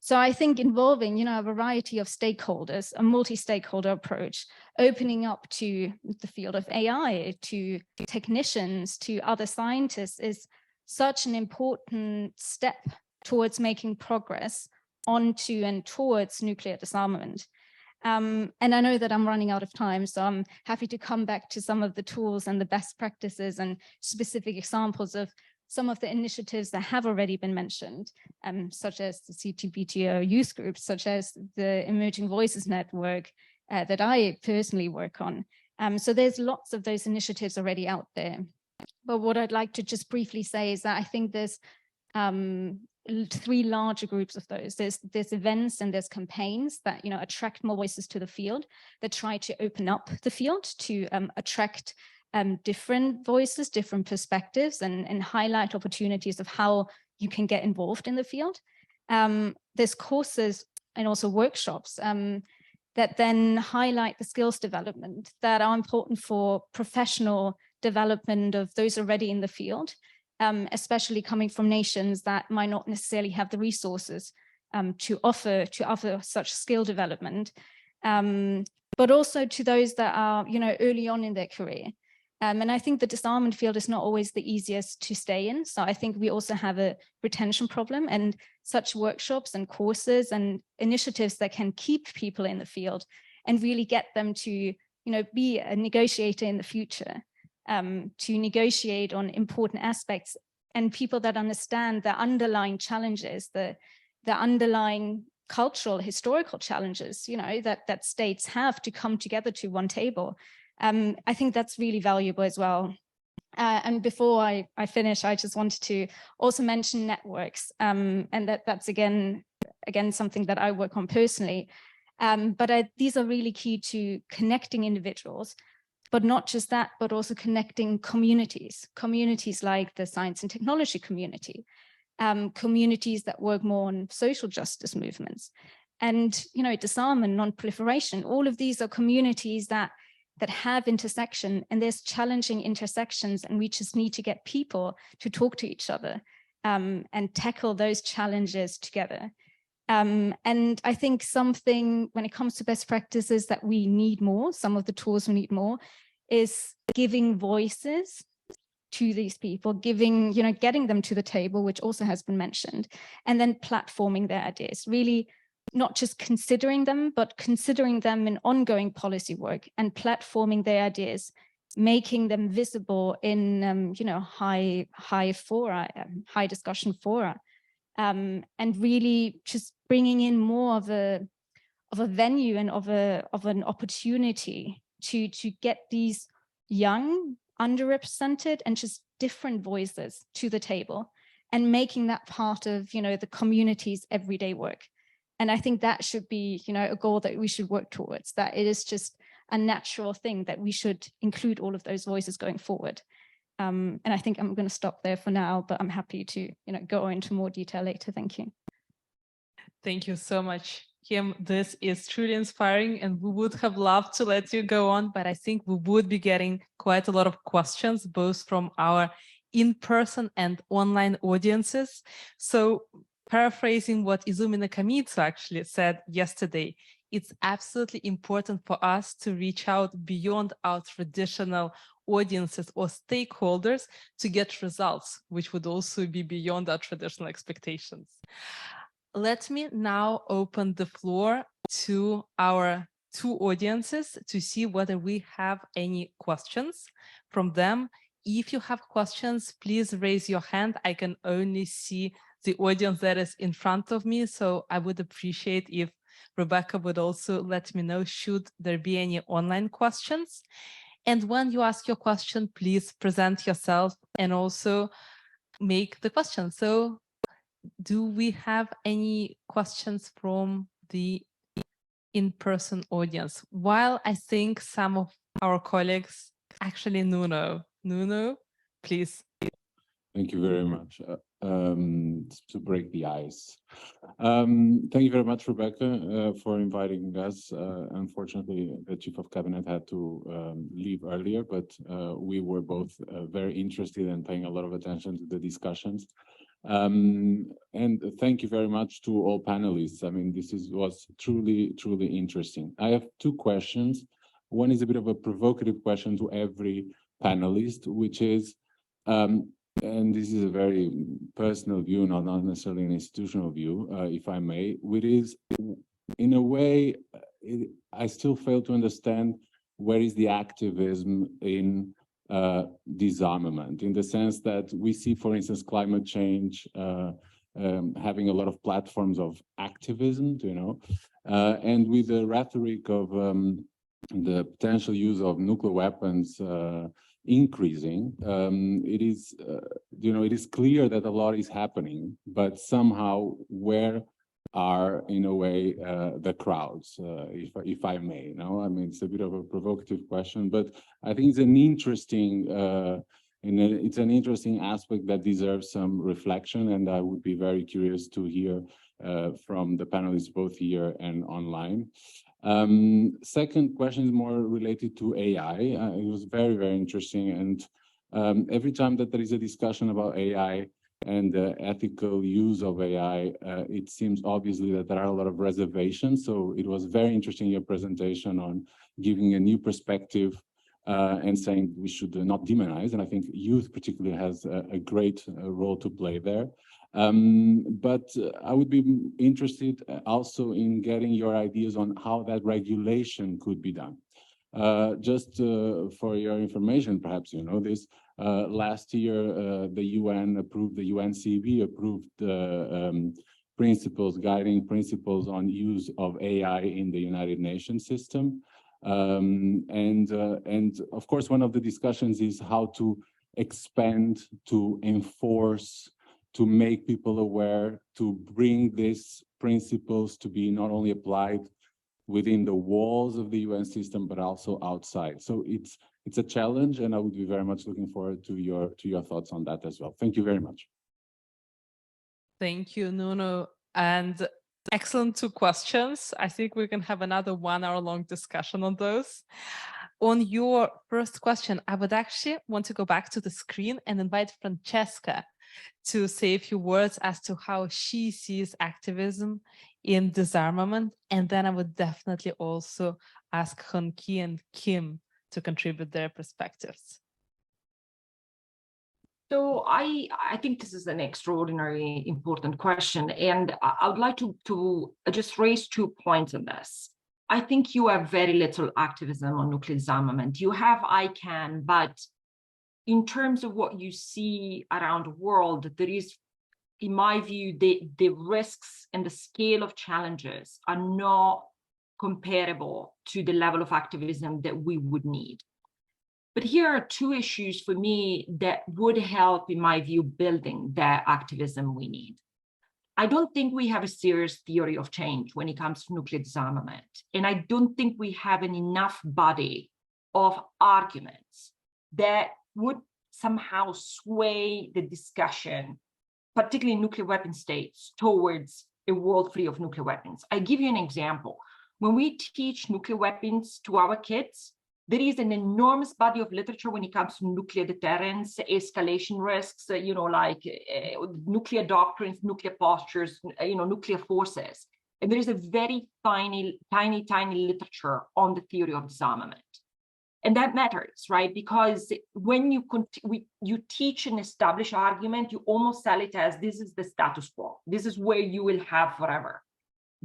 So I think involving, a variety of stakeholders, a multi-stakeholder approach, opening up to the field of AI, to technicians, to other scientists, is such an important step towards making progress onto and towards nuclear disarmament. And I know that I'm running out of time, so I'm happy to come back to some of the tools and the best practices and specific examples of some of the initiatives that have already been mentioned, such as the CTBTO youth groups, such as the Emerging Voices Network that I personally work on. So there's lots of those initiatives already out there. But what I'd like to just briefly say is that I think there's three larger groups of those. There's events and there's campaigns that attract more voices to the field, that try to open up the field to attract different voices, different perspectives, and highlight opportunities of how you can get involved in the field. There's courses and also workshops that then highlight the skills development that are important for professional development of those already in the field, especially coming from nations that might not necessarily have the resources to offer such skill development, but also to those that are early on in their career. And I think the disarmament field is not always the easiest to stay in. So I think we also have a retention problem, and such workshops and courses and initiatives that can keep people in the field and really get them to be a negotiator in the future, to negotiate on important aspects, and people that understand the underlying challenges, the underlying cultural, historical challenges, that states have to come together to one table. I think that's really valuable as well. And before I finish, I just wanted to also mention networks, and that's again something that I work on personally. But these are really key to connecting individuals, but not just that, but also connecting communities like the science and technology community, communities that work more on social justice movements, and disarmament, non-proliferation. All of these are communities that have intersection, and there's challenging intersections, and we just need to get people to talk to each other and tackle those challenges together. And I think something when it comes to best practices that we need more, some of the tools we need more, is giving voices to these people, getting them to the table, which also has been mentioned, and then platforming their ideas, really not just considering them, but considering them in ongoing policy work and platforming their ideas, making them visible in high fora, high discussion fora, and really just bringing in more of a venue and of an opportunity to get these young, underrepresented, and just different voices to the table, and making that part of the community's everyday work. And I think that should be, a goal that we should work towards, that it is just a natural thing that we should include all of those voices going forward. And I think I'm going to stop there for now, but I'm happy to, go into more detail later. Thank you. Thank you so much, Kim. This is truly inspiring, and we would have loved to let you go on, but I think we would be getting quite a lot of questions, both from our in-person and online audiences. So paraphrasing what Izumi Nakamitsu actually said yesterday, it's absolutely important for us to reach out beyond our traditional audiences or stakeholders to get results, which would also be beyond our traditional expectations. Let me now open the floor to our two audiences to see whether we have any questions from them. If you have questions, please raise your hand. I can only see the audience that is in front of me, so I would appreciate if Rebecca would also let me know should there be any online questions. And when you ask your question, please present yourself and also make the question. So do we have any questions from the in-person audience? While I think some of our colleagues, actually Nuno, please. Thank you very much. To break the ice. Thank you very much, Rebecca, for inviting us. Unfortunately, the Chief of Cabinet had to leave earlier, but we were both very interested in paying a lot of attention to the discussions. And thank you very much to all panelists. I mean, this was truly interesting. I have two questions. One is a bit of a provocative question to every panelist, which is, and this is a very personal view, not necessarily an institutional view, if I may, which is, in a way, I still fail to understand where is the activism in disarmament, in the sense that we see, for instance, climate change having a lot of platforms of activism, and with the rhetoric of the potential use of nuclear weapons increasing. It is, it is clear that a lot is happening, but somehow where are, in a way, the crowds, if I may, I mean, it's a bit of a provocative question, but I think it's an interesting, it's an interesting aspect that deserves some reflection, and I would be very curious to hear from the panelists both here and online. Second question is more related to AI. It was very, very interesting, and every time that there is a discussion about AI and the ethical use of AI, it seems obviously that there are a lot of reservations. So it was very interesting, your presentation on giving a new perspective and saying we should not demonize. And I think youth particularly has a great role to play there. But I would be interested also in getting your ideas on how that regulation could be done. Just for your information, perhaps you know this, last year the UN approved, the UNCB approved the principles, guiding principles on use of AI in the United Nations system. And of course, one of the discussions is how to expand, to enforce, to make people aware, to bring these principles to be not only applied within the walls of the UN system, but also outside. So it's a challenge, and I would be very much looking forward to your thoughts on that as well. Thank you very much. Thank you, Nuno. And excellent 2 questions. I think we can have another 1-hour-long discussion on those. On your first question, I would actually want to go back to the screen and invite Francesca to say a few words as to how she sees activism in disarmament. And then I would definitely also ask Hun-Ki and Kim to contribute their perspectives. So I think this is an extraordinarily important question, and I would like to just raise 2 points on this. I think you have very little activism on nuclear disarmament. You have ICANN, but in terms of what you see around the world, there is, in my view, the risks and the scale of challenges are not comparable to the level of activism that we would need. But here are 2 issues for me that would help, in my view, building the activism we need. I don't think we have a serious theory of change when it comes to nuclear disarmament. And I don't think we have an enough body of arguments that would somehow sway the discussion, particularly nuclear weapon states, towards a world free of nuclear weapons. I give you an example. When we teach nuclear weapons to our kids, there is an enormous body of literature when it comes to nuclear deterrence, escalation risks, nuclear doctrines, nuclear postures, nuclear forces. And there is a very tiny literature on the theory of disarmament. And that matters, right? Because when you teach an established argument, you almost sell it as this is the status quo. This is where you will have forever.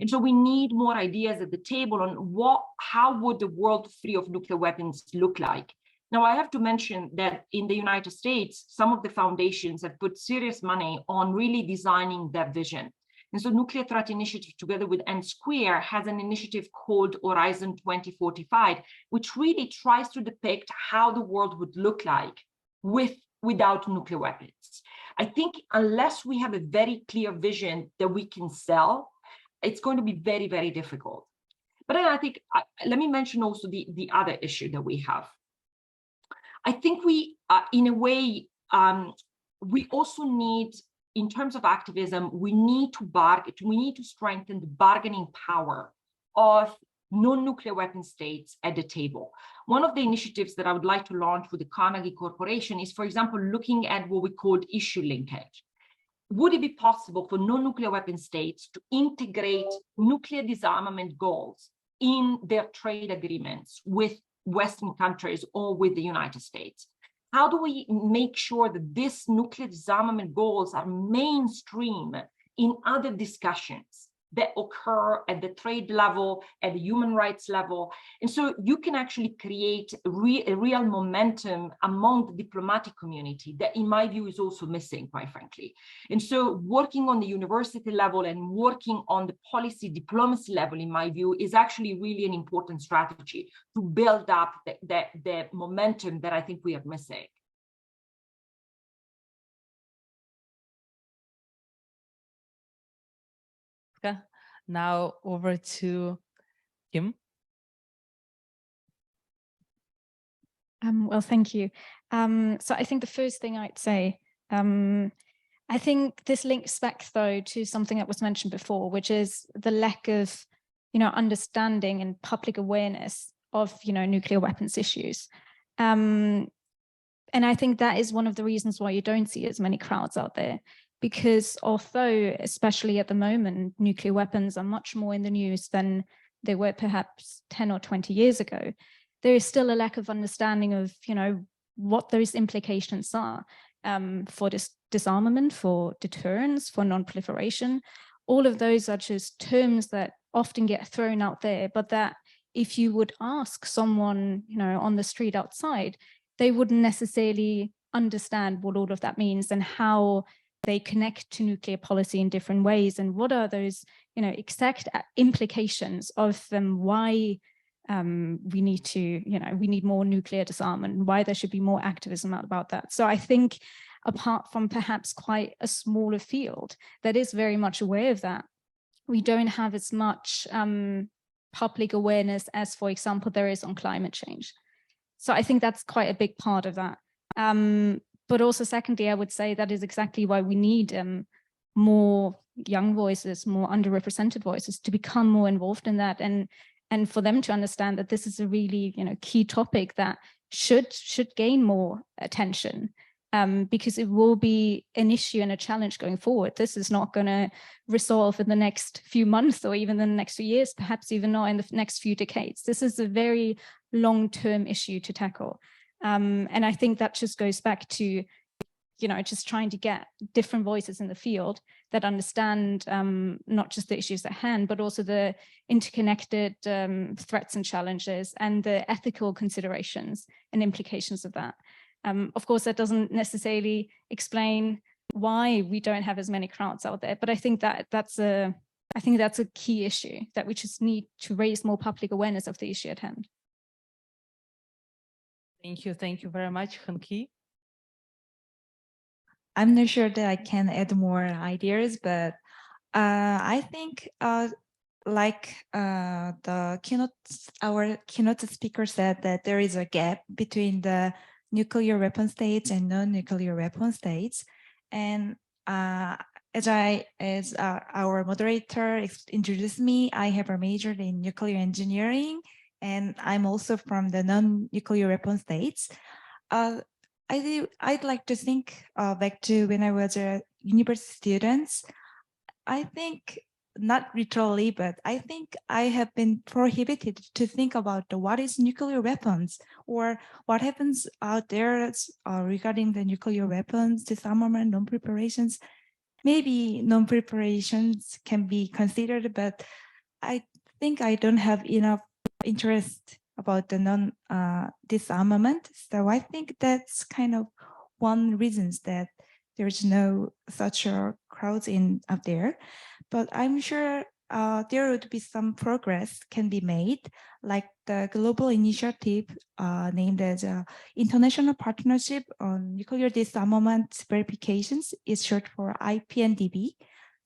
And so we need more ideas at the table on how would the world free of nuclear weapons look like? Now, I have to mention that in the United States, some of the foundations have put serious money on really designing that vision. And so Nuclear Threat Initiative, together with N Square, has an initiative called Horizon 2045, which really tries to depict how the world would look like without nuclear weapons. I think unless we have a very clear vision that we can sell, it's going to be very, very difficult. But then I think, let me mention also the other issue that we have. I think we, in a way, we also need, in terms of activism, we need to strengthen the bargaining power of non-nuclear weapon states at the table. One of the initiatives that I would like to launch with the Carnegie Corporation is, for example, looking at what we call issue linkage. Would it be possible for non-nuclear weapon states to integrate nuclear disarmament goals in their trade agreements with Western countries or with the United States? How do we make sure that these nuclear disarmament goals are mainstream in other discussions that occur at the trade level, at the human rights level. And so you can actually create a real momentum among the diplomatic community that, in my view, is also missing, quite frankly. And so working on the university level and working on the policy diplomacy level, in my view, is actually really an important strategy to build up the momentum that I think we are missing. Now over to Kim. Well, thank you. So I think the first thing I'd say, I think this links back, though, to something that was mentioned before, which is the lack of, understanding and public awareness of, nuclear weapons issues. And I think that is one of the reasons why you don't see as many crowds out there. Because although, especially at the moment, nuclear weapons are much more in the news than they were perhaps 10 or 20 years ago, there is still a lack of understanding of, what those implications are for disarmament, for deterrence, for non-proliferation. All of those are just terms that often get thrown out there, but that if you would ask someone, on the street outside, they wouldn't necessarily understand what all of that means and how they connect to nuclear policy in different ways, and what are those, exact implications of why we need to, we need more nuclear disarmament, and why there should be more activism about that. So I think, apart from perhaps quite a smaller field that is very much aware of that, we don't have as much public awareness as, for example, there is on climate change. So I think that's quite a big part of that. But also, secondly, I would say that is exactly why we need more young voices, more underrepresented voices to become more involved in that, and for them to understand that this is a really, key topic that should gain more attention, because it will be an issue and a challenge going forward. This is not going to resolve in the next few months or even in the next few years, perhaps even not in the next few decades. This is a very long-term issue to tackle. And I think that just goes back to, just trying to get different voices in the field that understand not just the issues at hand, but also the interconnected threats and challenges and the ethical considerations and implications of that. Of course, that doesn't necessarily explain why we don't have as many crowds out there, but I think that's a key issue, that we just need to raise more public awareness of the issue at hand. Thank you very much, Han-Ki. I'm not sure that I can add more ideas, but I think our keynote speaker said, that there is a gap between the nuclear weapon states and non-nuclear weapon states. And as our moderator introduced me, I have a major in nuclear engineering, and I'm also from the non-nuclear weapon states. I'd like to think back to when I was a university student. I think, not literally, but I think I have been prohibited to think about what is nuclear weapons, or what happens out there regarding the nuclear weapons, disarmament, non-proliferations. Maybe non-proliferations can be considered, but I think I don't have enough interest about the non-disarmament. So I think that's kind of one reason that there's no such a crowds out there. But I'm sure there would be some progress can be made, like the global initiative named as International Partnership on Nuclear Disarmament Verifications, is short for IPNDB.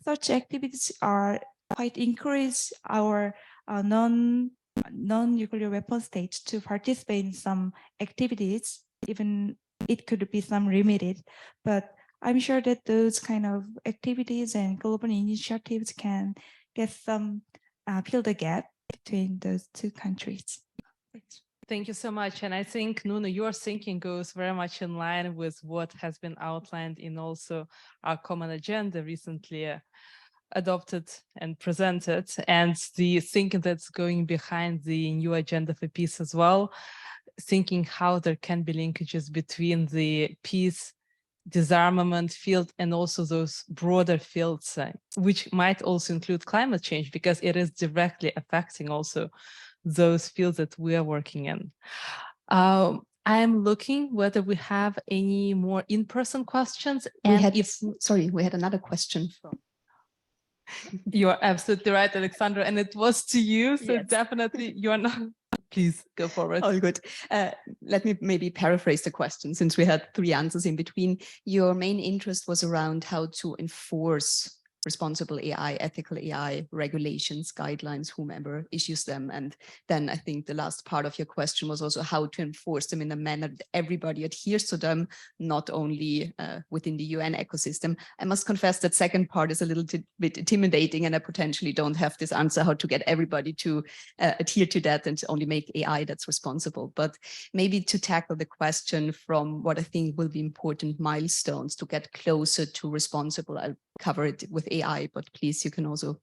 Such activities are quite encourage our non-nuclear weapon states to participate in some activities, even it could be some limited, but I'm sure that those kind of activities and global initiatives can get some fill the gap between those two countries. Thank you so much. And I think, Nuno, your thinking goes very much in line with what has been outlined in also our common agenda recently adopted and presented, and the thinking that's going behind the new agenda for peace as well, thinking how there can be linkages between the peace disarmament field and also those broader fields, which might also include climate change, because it is directly affecting also those fields that we are working in. I'm looking whether we have any more in-person questions. We had another question from. You are absolutely right, Alexandra, and it was to you, so Yes. Definitely you are not. Please go forward. All good. Let me maybe paraphrase the question, since we had 3 answers in between. Your main interest was around how to enforce responsible AI, ethical AI regulations, guidelines, whomever issues them. And then I think the last part of your question was also how to enforce them in a manner that everybody adheres to them, not only within the UN ecosystem. I must confess that second part is a little bit intimidating, and I potentially don't have this answer how to get everybody to adhere to that and to only make AI that's responsible. But maybe to tackle the question from what I think will be important milestones to get closer to responsible, I'll cover it with AI, but please, you can also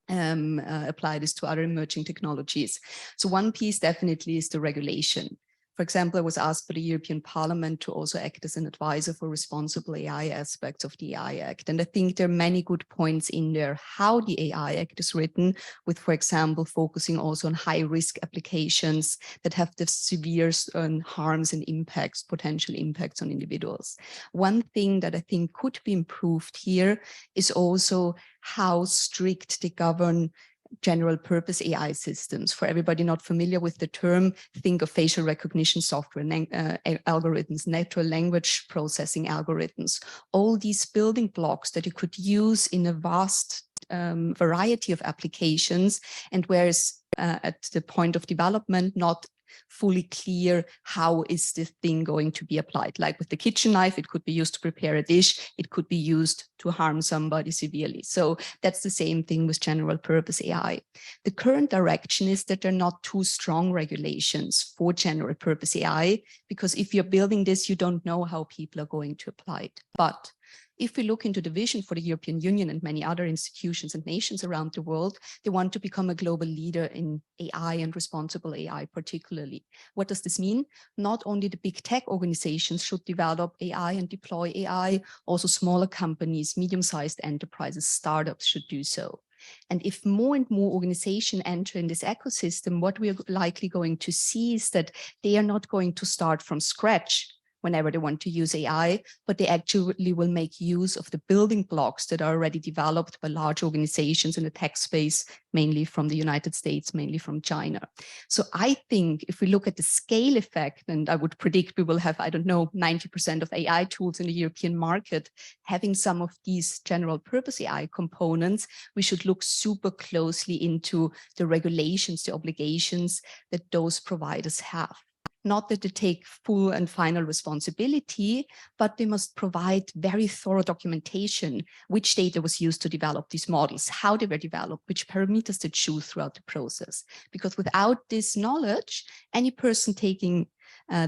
apply this to other emerging technologies. So one piece definitely is the regulation. For example, I was asked by the European Parliament to also act as an advisor for responsible AI aspects of the AI Act. And I think there are many good points in there how the AI Act is written, with, for example, focusing also on high-risk applications that have the severe harms and impacts, potential impacts on individuals. One thing that I think could be improved here is also how strict they govern general purpose AI systems. For everybody not familiar with the term, think of facial recognition software, algorithms, natural language processing algorithms, all these building blocks that you could use in a vast variety of applications, and whereas at the point of development, not fully clear how is this thing going to be applied. Like with the kitchen knife, it could be used to prepare a dish, it could be used to harm somebody severely. So that's the same thing with general purpose AI. The current direction is that there are not too strong regulations for general purpose AI, because if you're building this, you don't know how people are going to apply it. But if we look into the vision for the European Union and many other institutions and nations around the world, they want to become a global leader in AI and responsible AI particularly. What does this mean? Not only the big tech organizations should develop AI and deploy AI, also smaller companies, medium-sized enterprises, startups should do so. And if more and more organizations enter in this ecosystem, what we are likely going to see is that they are not going to start from scratch whenever they want to use AI, but they actually will make use of the building blocks that are already developed by large organizations in the tech space, mainly from the United States, mainly from China. So I think if we look at the scale effect, and I would predict we will have, I don't know, 90% of AI tools in the European market, having some of these general purpose AI components, we should look super closely into the regulations, the obligations that those providers have. Not that they take full and final responsibility, but they must provide very thorough documentation, which data was used to develop these models, how they were developed, which parameters they choose throughout the process. Because without this knowledge, any person taking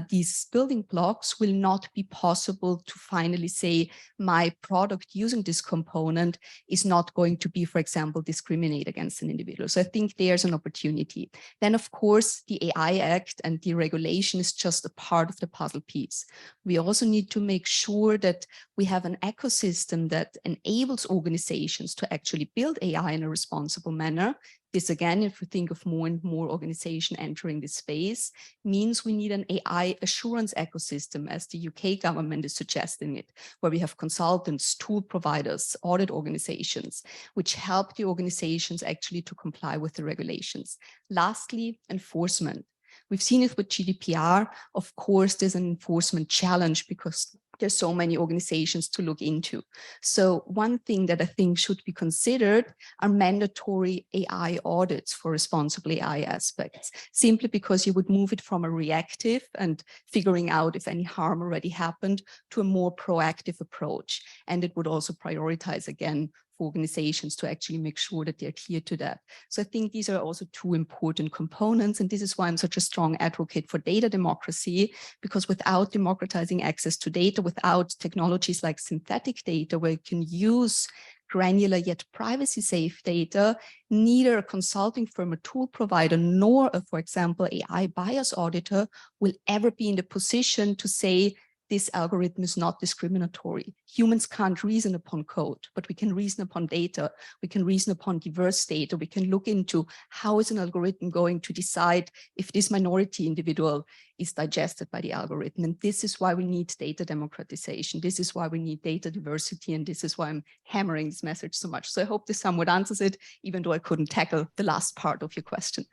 these building blocks will not be possible to finally say my product using this component is not going to be, for example, discriminate against an individual. So I think there's an opportunity. Then, of course, the AI Act and the regulation is just a part of the puzzle piece. We also need to make sure that we have an ecosystem that enables organizations to actually build AI in a responsible manner. This, again, if we think of more and more organizations entering this space, means we need an AI assurance ecosystem, as the UK government is suggesting it, where we have consultants, tool providers, audit organizations, which help the organizations actually to comply with the regulations. Lastly, enforcement. We've seen it with GDPR. Of course, there's an enforcement challenge because there's so many organizations to look into. So one thing that I think should be considered are mandatory AI audits for responsible AI aspects, simply because you would move it from a reactive and figuring out if any harm already happened to a more proactive approach. And it would also prioritize, again, for organizations to actually make sure that they adhere to that. So I think these are also two important components. And this is why I'm such a strong advocate for data democracy, because without democratizing access to data, without technologies like synthetic data, where you can use granular yet privacy safe data, neither a consulting firm, a tool provider, nor a, for example, AI bias auditor will ever be in the position to say, this algorithm is not discriminatory. Humans can't reason upon code, but we can reason upon data. We can reason upon diverse data. We can look into how is an algorithm going to decide if this minority individual is digested by the algorithm. And this is why we need data democratization. This is why we need data diversity. And this is why I'm hammering this message so much. So I hope this somewhat answers it, even though I couldn't tackle the last part of your question.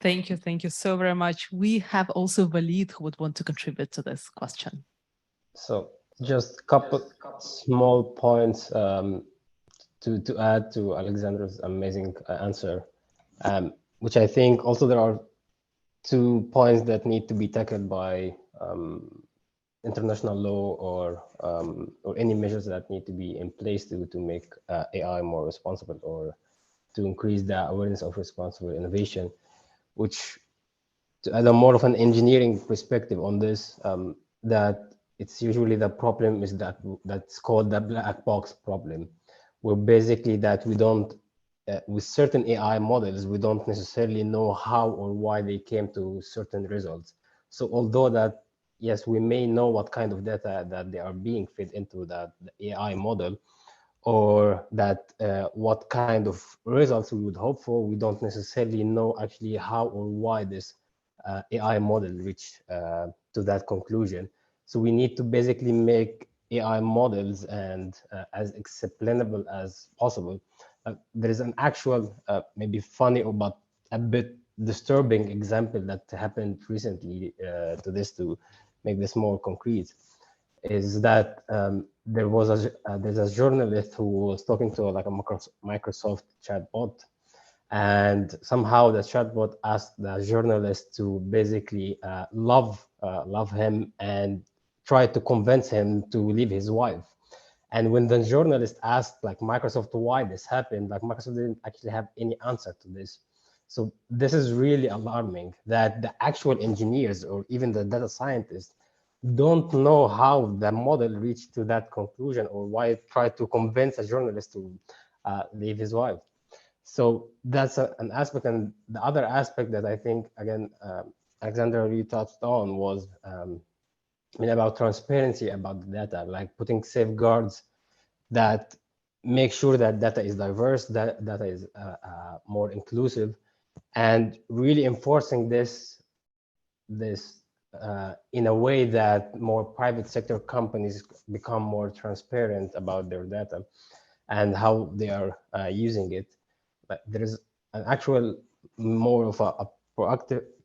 Thank you so very much. We have also Walid who would want to contribute to this question. So just a couple small points to add to Alexandra's amazing answer, which I think also there are 2 points that need to be tackled by international law or any measures that need to be in place to make AI more responsible or to increase the awareness of responsible innovation, which to add a more of an engineering perspective on this, that it's usually the problem is that's called the black box problem, where basically that we don't, with certain AI models, we don't necessarily know how or why they came to certain results. So although that, yes, we may know what kind of data that they are being fed into the AI model, or that what kind of results we would hope for, we don't necessarily know actually how or why this AI model reached to that conclusion. So we need to basically make AI models and as explainable as possible. There is an actual, maybe funny but a bit disturbing example that happened recently to this to make this more concrete, is that there's a journalist who was talking to like a Microsoft chatbot, and somehow the chatbot asked the journalist to basically love him and try to convince him to leave his wife. And when the journalist asked like Microsoft why this happened, like Microsoft didn't actually have any answer to this. So this is really alarming that the actual engineers or even the data scientists don't know how the model reached to that conclusion or why it tried to convince a journalist to leave his wife. So that's an aspect. And the other aspect that I think, again, Alexandra really touched on was about transparency about the data, like putting safeguards that make sure that data is diverse, that data is more inclusive, and really enforcing this in a way that more private sector companies become more transparent about their data and how they are using it. But there is an actual more of a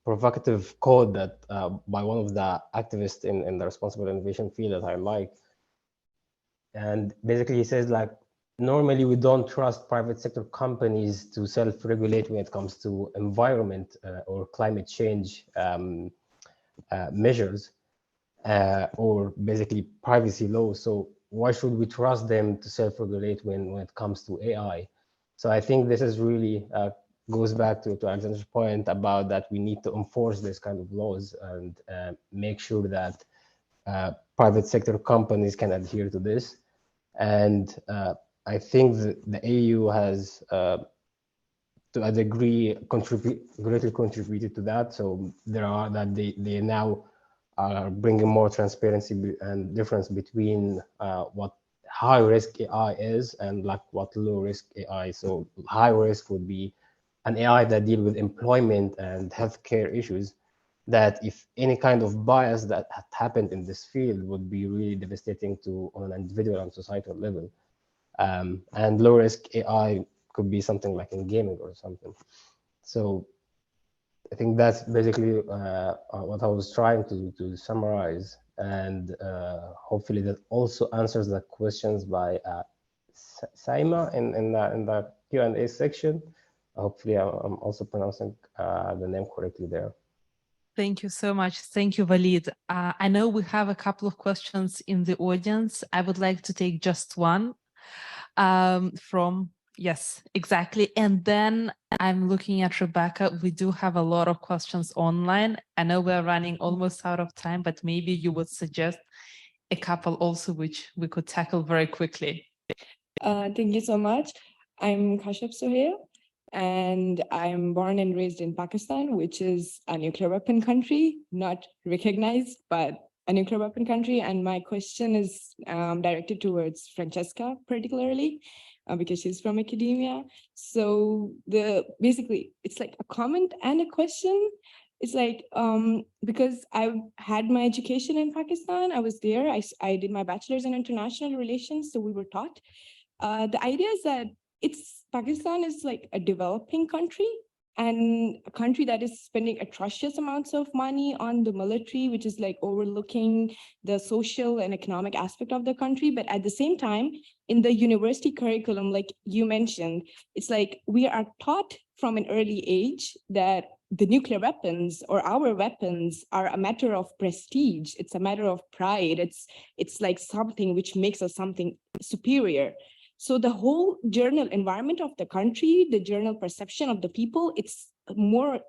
provocative code that by one of the activists in the responsible innovation field that I like. And basically he says like, normally we don't trust private sector companies to self-regulate when it comes to environment or climate change measures or basically privacy laws. So why should we trust them to self-regulate when it comes to AI? So I think this is really goes back to Alexander's point about that we need to enforce this kind of laws and make sure that private sector companies can adhere to this. And I think the EU has, to a degree, greatly contributed to that. So there are that they now are bringing more transparency and difference between what high risk AI is and like what low risk AI. So high risk would be an AI that deal with employment and healthcare issues, that if any kind of bias that had happened in this field would be really devastating to on an individual and societal level. And low risk AI could be something like in gaming or something. So I think that's basically what I was trying to summarize, and hopefully that also answers the questions by Saima in the Q&A section. Hopefully I'm also pronouncing the name correctly there. Thank you so much. Thank you, Walid. I know we have a couple of questions in the audience. I would like to take just one from, yes, exactly. And then I'm looking at Rebecca. We do have a lot of questions online. I know we're running almost out of time, but maybe you would suggest a couple also, which we could tackle very quickly. Thank you so much. I'm Kashif Sohail, and I'm born and raised in Pakistan, which is a nuclear weapon country, not recognized, but a nuclear weapon country, and my question is directed towards Francesca particularly, because she's from academia. So basically it's like a comment and a question. It's like, because I've had my education in Pakistan, I was there, I did my bachelor's in international relations, so we were taught. The idea is that Pakistan is like a developing country, and a country that is spending atrocious amounts of money on the military, which is like overlooking the social and economic aspect of the country. But at the same time, in the university curriculum, like you mentioned, it's like we are taught from an early age that the nuclear weapons or our weapons are a matter of prestige. It's a matter of pride. It's like something which makes us something superior. So the whole journal environment of the country, the journal perception of the people, it's more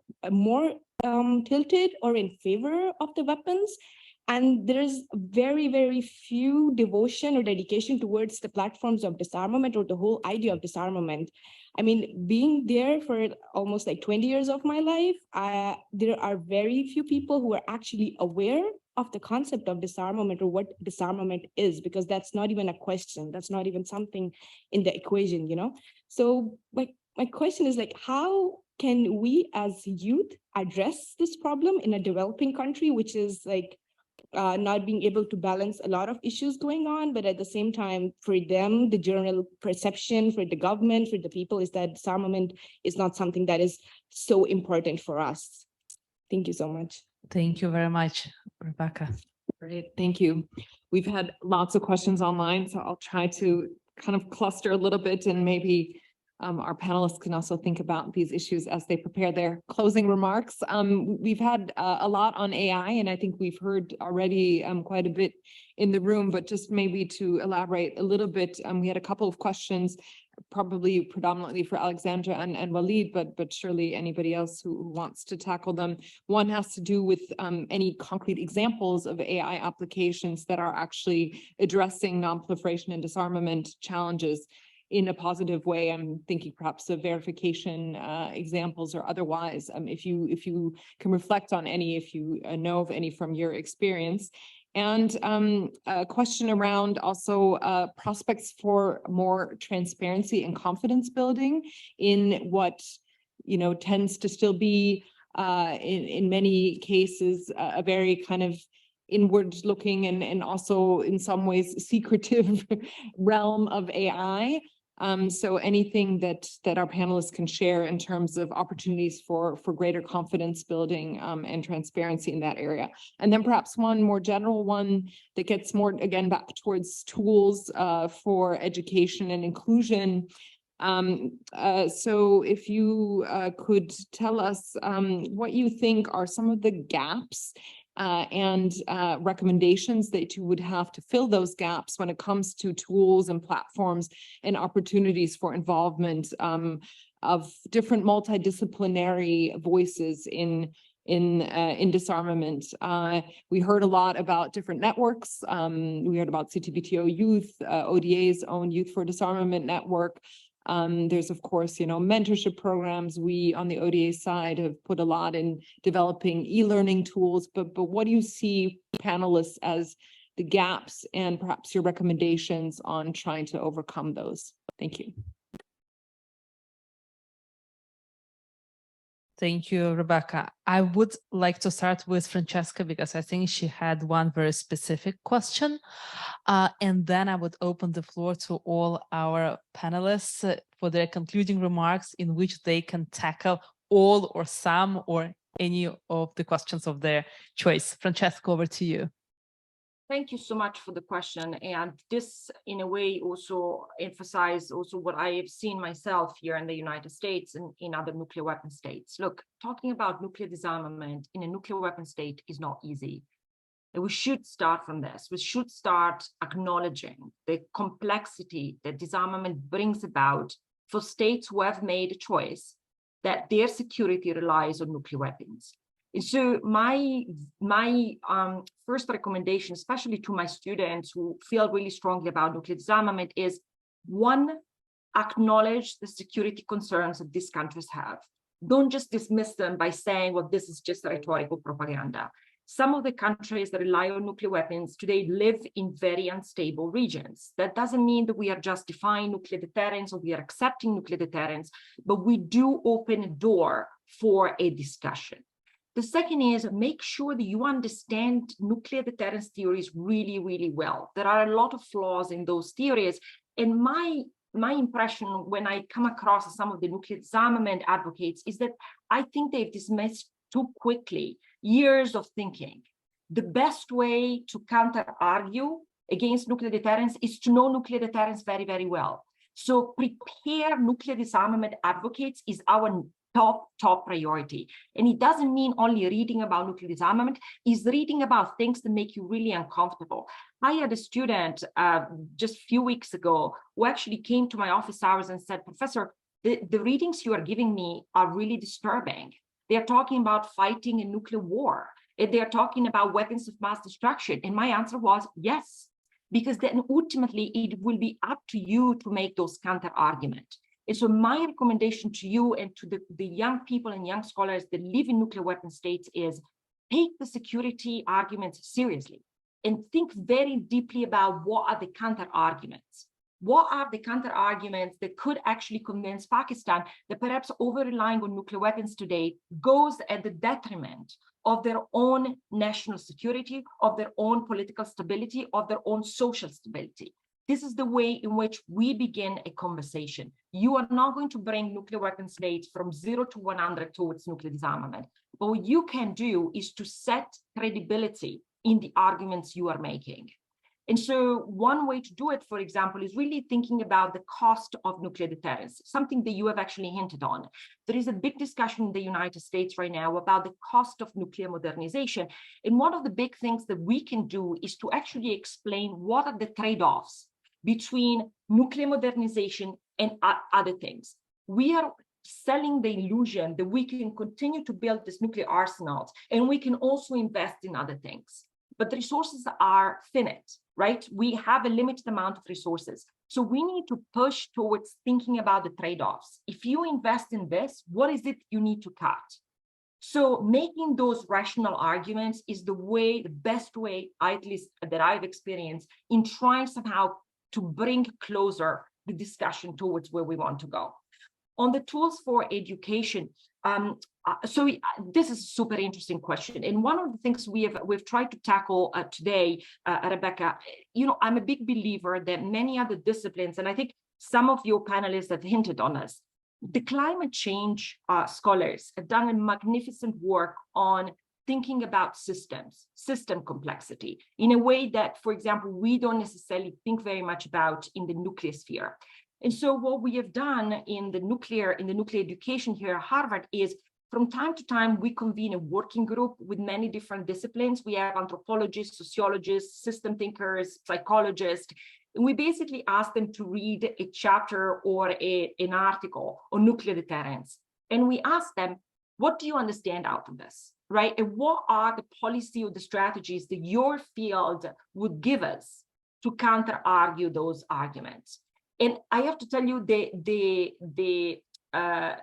tilted or in favor of the weapons. And there's very, very few devotion or dedication towards the platforms of disarmament or the whole idea of disarmament. I mean, being there for almost like 20 years of my life, there are very few people who are actually aware of the concept of disarmament or what disarmament is, because that's not even a question. That's not even something in the equation, you know? So my question is like, how can we as youth address this problem in a developing country, which is like not being able to balance a lot of issues going on, but at the same time, for them, the general perception for the government, for the people, is that disarmament is not something that is so important for us. Thank you so much. Thank you very much, Rebecca. Great, thank you. We've had lots of questions online, so I'll try to kind of cluster a little bit, and maybe our panelists can also think about these issues as they prepare their closing remarks. We've had a lot on AI, and I think we've heard already quite a bit in the room, but just maybe to elaborate a little bit, we had a couple of questions, probably predominantly for Alexandra and Walid, but surely anybody else who wants to tackle them. One has to do with any concrete examples of AI applications that are actually addressing non-proliferation and disarmament challenges in a positive way. I'm thinking perhaps of verification examples or otherwise. If you can reflect on any, if you know of any from your experience. And a question around also prospects for more transparency and confidence building in what, you know, tends to still be in many cases a very kind of inward looking and also in some ways secretive realm of AI. So anything that our panelists can share in terms of opportunities for greater confidence building and transparency in that area. And then perhaps one more general one that gets more, again, back towards tools for education and inclusion. So if you could tell us what you think are some of the gaps and recommendations that you would have to fill those gaps when it comes to tools and platforms and opportunities for involvement of different multidisciplinary voices in disarmament. We heard a lot about different networks. We heard about CTBTO Youth, ODA's own Youth for Disarmament network. There's, of course, you know, mentorship programs. We on the ODA side have put a lot in developing e-learning tools, but what do you see, panelists, as the gaps and perhaps your recommendations on trying to overcome those? Thank you. Thank you, Rebecca. I would like to start with Francesca because I think she had one very specific question. And then I would open the floor to all our panelists for their concluding remarks in which they can tackle all or some or any of the questions of their choice. Francesca, over to you. Thank you so much for the question. And this, in a way, also emphasizes also what I have seen myself here in the United States and in other nuclear weapon states. Look, talking about nuclear disarmament in a nuclear weapon state is not easy. And we should start from this. We should start acknowledging the complexity that disarmament brings about for states who have made a choice that their security relies on nuclear weapons. And so my first recommendation, especially to my students who feel really strongly about nuclear disarmament, is one, acknowledge the security concerns that these countries have. Don't just dismiss them by saying, well, this is just rhetorical propaganda. Some of the countries that rely on nuclear weapons today live in very unstable regions. That doesn't mean that we are justifying nuclear deterrence or we are accepting nuclear deterrence, but we do open a door for a discussion. The second is make sure that you understand nuclear deterrence theories really, really well. There are a lot of flaws in those theories. And my impression when I come across some of the nuclear disarmament advocates is that I think they've dismissed too quickly years of thinking. The best way to counter-argue against nuclear deterrence is to know nuclear deterrence very, very well. So prepare nuclear disarmament advocates is our top priority. And it doesn't mean only reading about nuclear disarmament, it's reading about things that make you really uncomfortable. I had a student just a few weeks ago who actually came to my office hours and said, Professor, the readings you are giving me are really disturbing. They are talking about fighting a nuclear war. And they are talking about weapons of mass destruction. And my answer was yes, because then ultimately it will be up to you to make those counter arguments. And so my recommendation to you and to the young people and young scholars that live in nuclear weapon states is take the security arguments seriously and think very deeply about what are the counter arguments. What are the counter arguments that could actually convince Pakistan that perhaps over-relying on nuclear weapons today goes at the detriment of their own national security, of their own political stability, of their own social stability? This is the way in which we begin a conversation. You are not going to bring nuclear weapon states from 0 to 100 towards nuclear disarmament. But what you can do is to set credibility in the arguments you are making. And so one way to do it, for example, is really thinking about the cost of nuclear deterrence, something that you have actually hinted on. There is a big discussion in the United States right now about the cost of nuclear modernization. And one of the big things that we can do is to actually explain what are the trade-offs between nuclear modernization and other things. We are selling the illusion that we can continue to build these nuclear arsenals and we can also invest in other things. But the resources are finite, right? We have a limited amount of resources. So we need to push towards thinking about the trade-offs. If you invest in this, what is it you need to cut? So making those rational arguments is the best way, at least that I've experienced, in trying somehow to bring closer the discussion towards where we want to go. On the tools for education, this is a super interesting question. And one of the things we've tried to tackle today, Rebecca, I'm a big believer that many other disciplines, and I think some of your panelists have hinted on this, the climate change scholars have done a magnificent work on thinking about system complexity in a way that, for example, we don't necessarily think very much about in the nuclear sphere. And so what we have done in the nuclear education here at Harvard is from time to time, we convene a working group with many different disciplines. We have anthropologists, sociologists, system thinkers, psychologists, and we basically ask them to read a chapter or an article on nuclear deterrence. And we ask them, what do you understand out of this, right? And what are the policy or the strategies that your field would give us to counter-argue those arguments? And I have to tell you,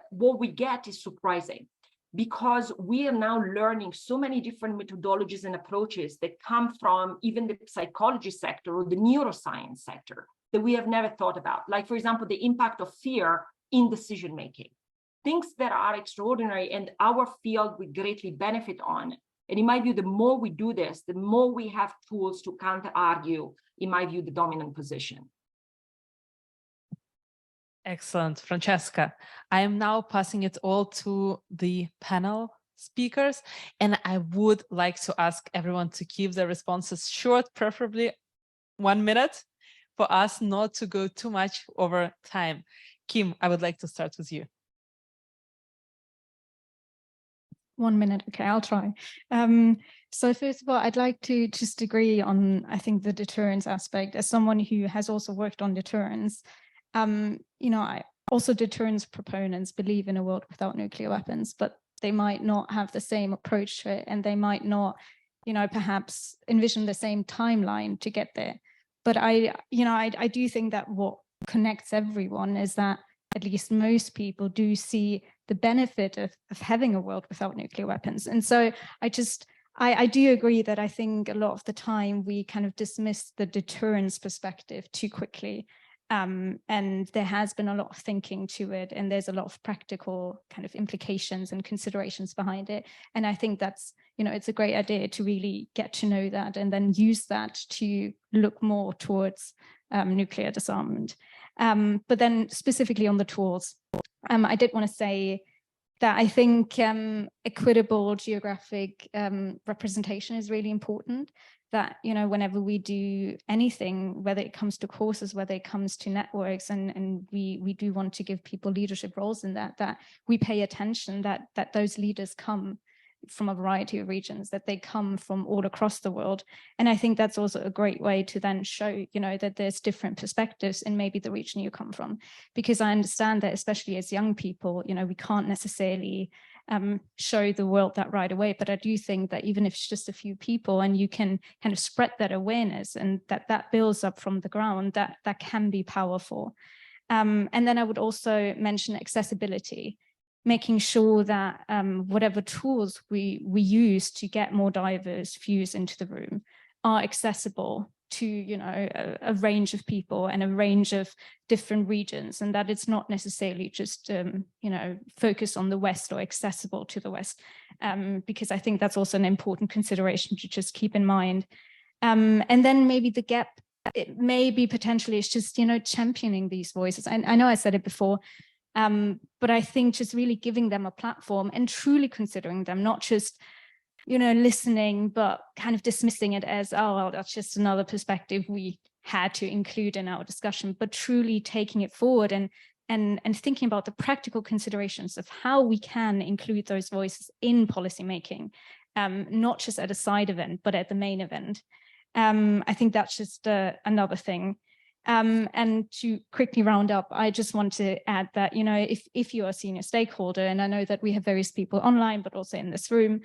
what we get is surprising, because we are now learning so many different methodologies and approaches that come from even the psychology sector or the neuroscience sector that we have never thought about. Like, for example, the impact of fear in decision-making. Things that are extraordinary and our field would greatly benefit on. And in my view, the more we do this, the more we have tools to counter-argue, in my view, the dominant position. Excellent, Francesca. I am now passing it all to the panel speakers, and I would like to ask everyone to keep their responses short, preferably 1 minute, for us not to go too much over time. Kim, I would like to start with you. 1 minute, okay, I'll try. So first of all, I'd like to just agree on, I think, the deterrence aspect. As someone who has also worked on deterrence, I also deterrence proponents believe in a world without nuclear weapons, but they might not have the same approach to it, and they might not, perhaps envision the same timeline to get there. But I do think that what connects everyone is that at least most people do see the benefit of having a world without nuclear weapons. And so I do agree that I think a lot of the time we kind of dismiss the deterrence perspective too quickly. And there has been a lot of thinking to it, and there's a lot of practical kind of implications and considerations behind it. And I think that's, you know, it's a great idea to really get to know that and then use that to look more towards nuclear disarmament. But then specifically on the tools, I did want to say that I think equitable geographic representation is really important. That, you know, whenever we do anything, whether it comes to courses, whether it comes to networks, and we do want to give people leadership roles in that, that we pay attention that those leaders come from a variety of regions, that they come from all across the world. And I think that's also a great way to then show, you know, that there's different perspectives in maybe the region you come from. Because I understand that, especially as young people, you know, we can't necessarily show the world that right away. But I do think that even if it's just a few people and you can kind of spread that awareness and that builds up from the ground, that can be powerful. And then I would also mention accessibility, making sure that whatever tools we use to get more diverse views into the room are accessible to, you know, a range of people and a range of different regions, and that it's not necessarily just, you know, focused on the West or accessible to the West, because I think that's also an important consideration to just keep in mind. And then maybe the gap, it may be potentially, it's just, you know, championing these voices. I know I said it before, but I think just really giving them a platform and truly considering them, not just, you know, listening, but kind of dismissing it as, oh, well, that's just another perspective we had to include in our discussion, but truly taking it forward and thinking about the practical considerations of how we can include those voices in policymaking, not just at a side event, but at the main event. I think that's just another thing. And to quickly round up, I just want to add that, you know, if you're a senior stakeholder, and I know that we have various people online, but also in this room,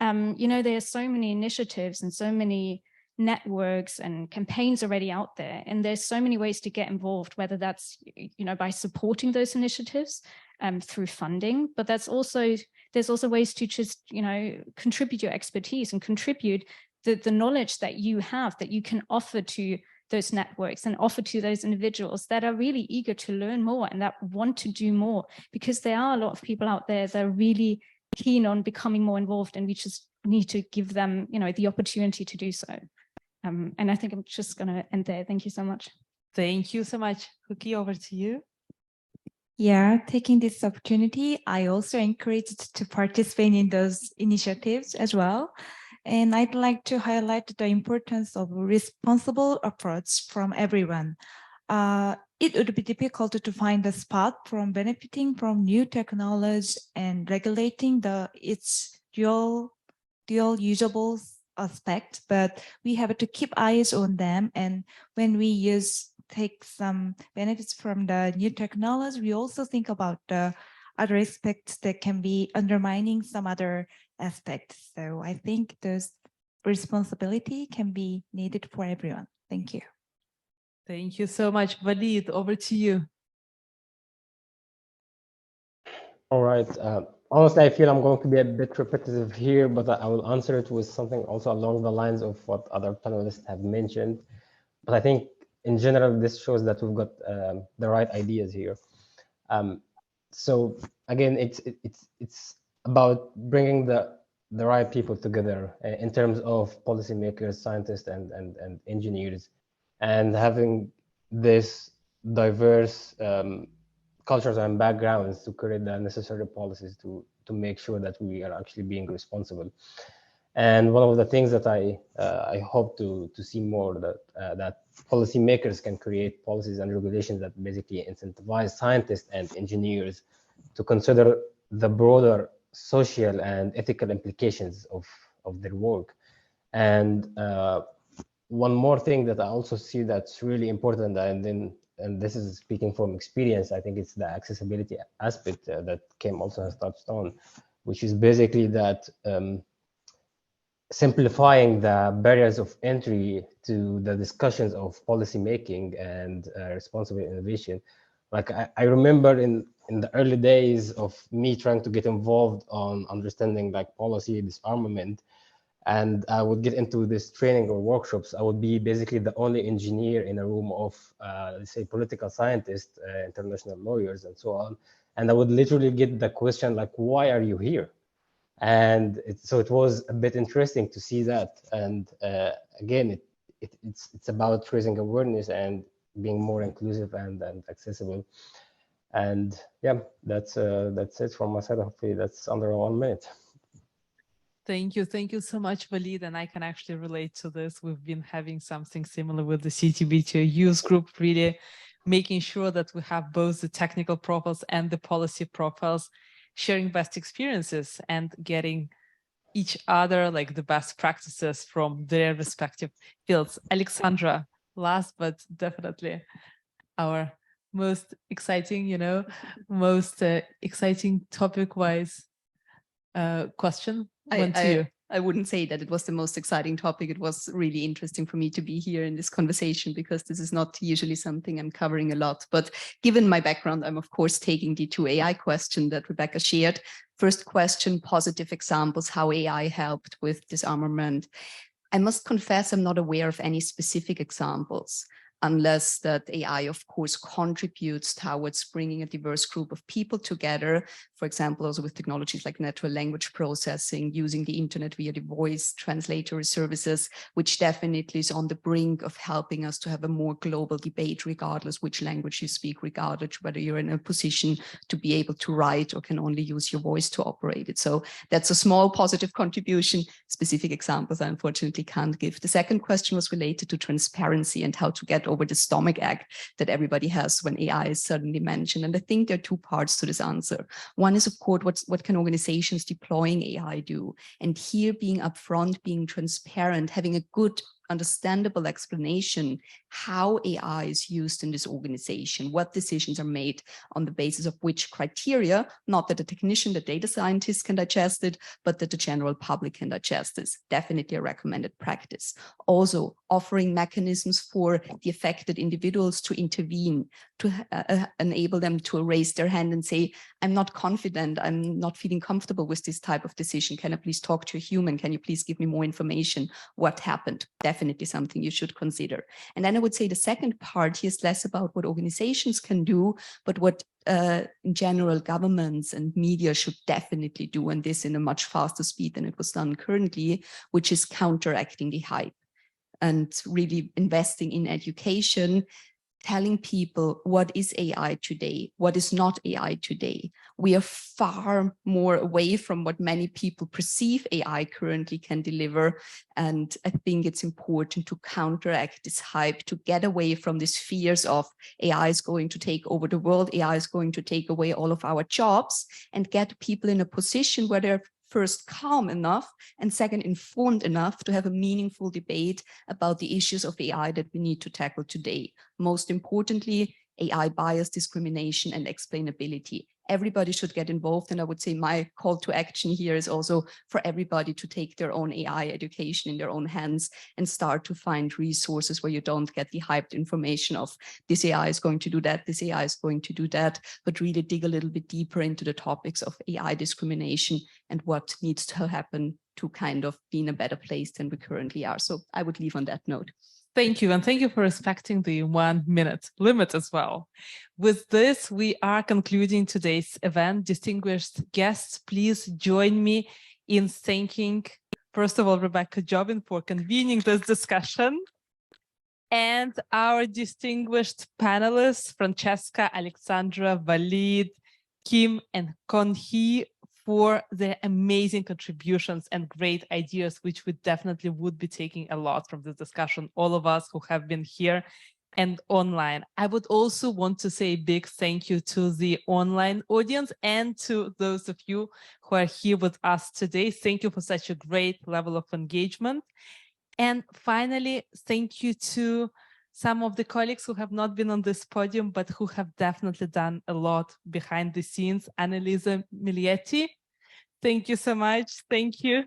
you know, there are so many initiatives and so many networks and campaigns already out there, and there's so many ways to get involved, whether that's, you know, by supporting those initiatives through funding, but there's also ways to just, you know, contribute your expertise and contribute the knowledge that you have, that you can offer to those networks and offer to those individuals that are really eager to learn more and that want to do more, because there are a lot of people out there that are really keen on becoming more involved, and we just need to give them, you know, the opportunity to do so. And I think I'm just going to end there. Thank you so much. Thank you so much. Cookie, over to you. Yeah, taking this opportunity, I also encouraged to participate in those initiatives as well. And I'd like to highlight the importance of responsible approach from everyone. It would be difficult to find a spot from benefiting from new technology and regulating its dual usable aspect, but we have to keep eyes on them. And when we take some benefits from the new technology, we also think about the other aspects that can be undermining some other aspects. So I think those responsibility can be needed for everyone. Thank you. Thank you so much. Walid, over to you. All right. Honestly, I feel I'm going to be a bit repetitive here, but I will answer it with something also along the lines of what other panelists have mentioned. But I think in general, this shows that we've got the right ideas here. So again, it's about bringing the right people together in terms of policymakers, scientists, and engineers, and having this diverse cultures and backgrounds to create the necessary policies to make sure that we are actually being responsible. And one of the things that I hope to see more, that policymakers can create policies and regulations that basically incentivize scientists and engineers to consider the broader social and ethical implications of their work. And one more thing that I also see that's really important, and this is speaking from experience, I think it's the accessibility aspect that Kim also has touched on, which is basically that simplifying the barriers of entry to the discussions of policy making and responsible innovation. Like I remember in the early days of me trying to get involved on understanding like policy disarmament, and I would get into this training or workshops, I would be basically the only engineer in a room of, let's say, political scientists, international lawyers, and so on. And I would literally get the question like, why are you here? And so it was a bit interesting to see that. And again, it's about raising awareness and being more inclusive and accessible. And yeah, that's it from my side. Hopefully that's under 1 minute. Thank you so much, Walid. And I can actually relate to this. We've been having something similar with the CTBT use group, really making sure that we have both the technical profiles and the policy profiles, sharing best experiences and getting each other like the best practices from their respective fields. Alexandra, last but definitely our most exciting, most exciting topic-wise question. I wouldn't say that it was the most exciting topic. It was really interesting for me to be here in this conversation because this is not usually something I'm covering a lot. But given my background, I'm of course taking the 2 AI question that Rebecca shared. First question, positive examples, how AI helped with disarmament. I must confess, I'm not aware of any specific examples, unless that AI, of course, contributes towards bringing a diverse group of people together. For example, also with technologies like natural language processing, using the internet via the voice translatory services, which definitely is on the brink of helping us to have a more global debate, regardless which language you speak, regardless whether you're in a position to be able to write or can only use your voice to operate it. So that's a small positive contribution. Specific examples I unfortunately can't give. The second question was related to transparency and how to get over the stomach ache that everybody has when AI is suddenly mentioned. And I think there are 2 parts to this answer. One is, of course, what can organizations deploying AI do? And here being upfront, being transparent, having a good understandable explanation how AI is used in this organization, what decisions are made on the basis of which criteria, not that the technician, the data scientists can digest it, but that the general public can digest this. Definitely a recommended practice. Also offering mechanisms for the affected individuals to intervene, to enable them to raise their hand and say, I'm not confident, I'm not feeling comfortable with this type of decision. Can I please talk to a human? Can you please give me more information? What happened? Definitely something you should consider. And then I would say the second part here is less about what organizations can do, but what in general governments and media should definitely do, and this in a much faster speed than it was done currently, which is counteracting the hype and really investing in education, telling people what is AI today, what is not AI today. We are far more away from what many people perceive AI currently can deliver. And I think it's important to counteract this hype, to get away from these fears of AI is going to take over the world, AI is going to take away all of our jobs, and get people in a position where they're first calm enough and second informed enough to have a meaningful debate about the issues of AI that we need to tackle today. Most importantly, AI bias, discrimination, and explainability. Everybody should get involved. And I would say my call to action here is also for everybody to take their own AI education in their own hands and start to find resources where you don't get the hyped information of this AI is going to do that, this AI is going to do that, but really dig a little bit deeper into the topics of AI discrimination and what needs to happen to kind of be in a better place than we currently are. So I would leave on that note. Thank you. And thank you for respecting the 1 minute limit as well. With this, we are concluding today's event. Distinguished guests, please join me in thanking, first of all, Rebecca Jobin for convening this discussion, and our distinguished panelists, Francesca, Alexandra, Walid, Kim, and Konhee, for their amazing contributions and great ideas, which we definitely would be taking a lot from this discussion, all of us who have been here and online. I would also want to say a big thank you to the online audience and to those of you who are here with us today. Thank you for such a great level of engagement. And finally, thank you to some of the colleagues who have not been on this podium, but who have definitely done a lot behind the scenes. Annalisa Milietti, thank you so much. Thank you.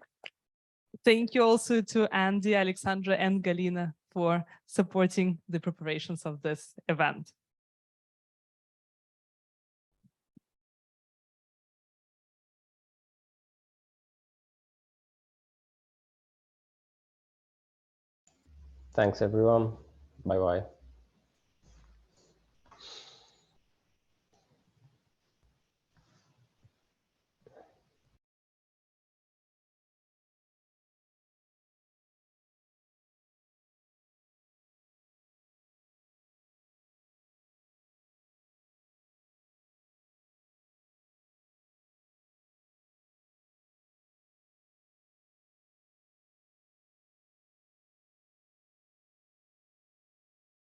Thank you also to Andy, Alexandra, and Galina for supporting the preparations of this event. Thanks, everyone. Bye-bye.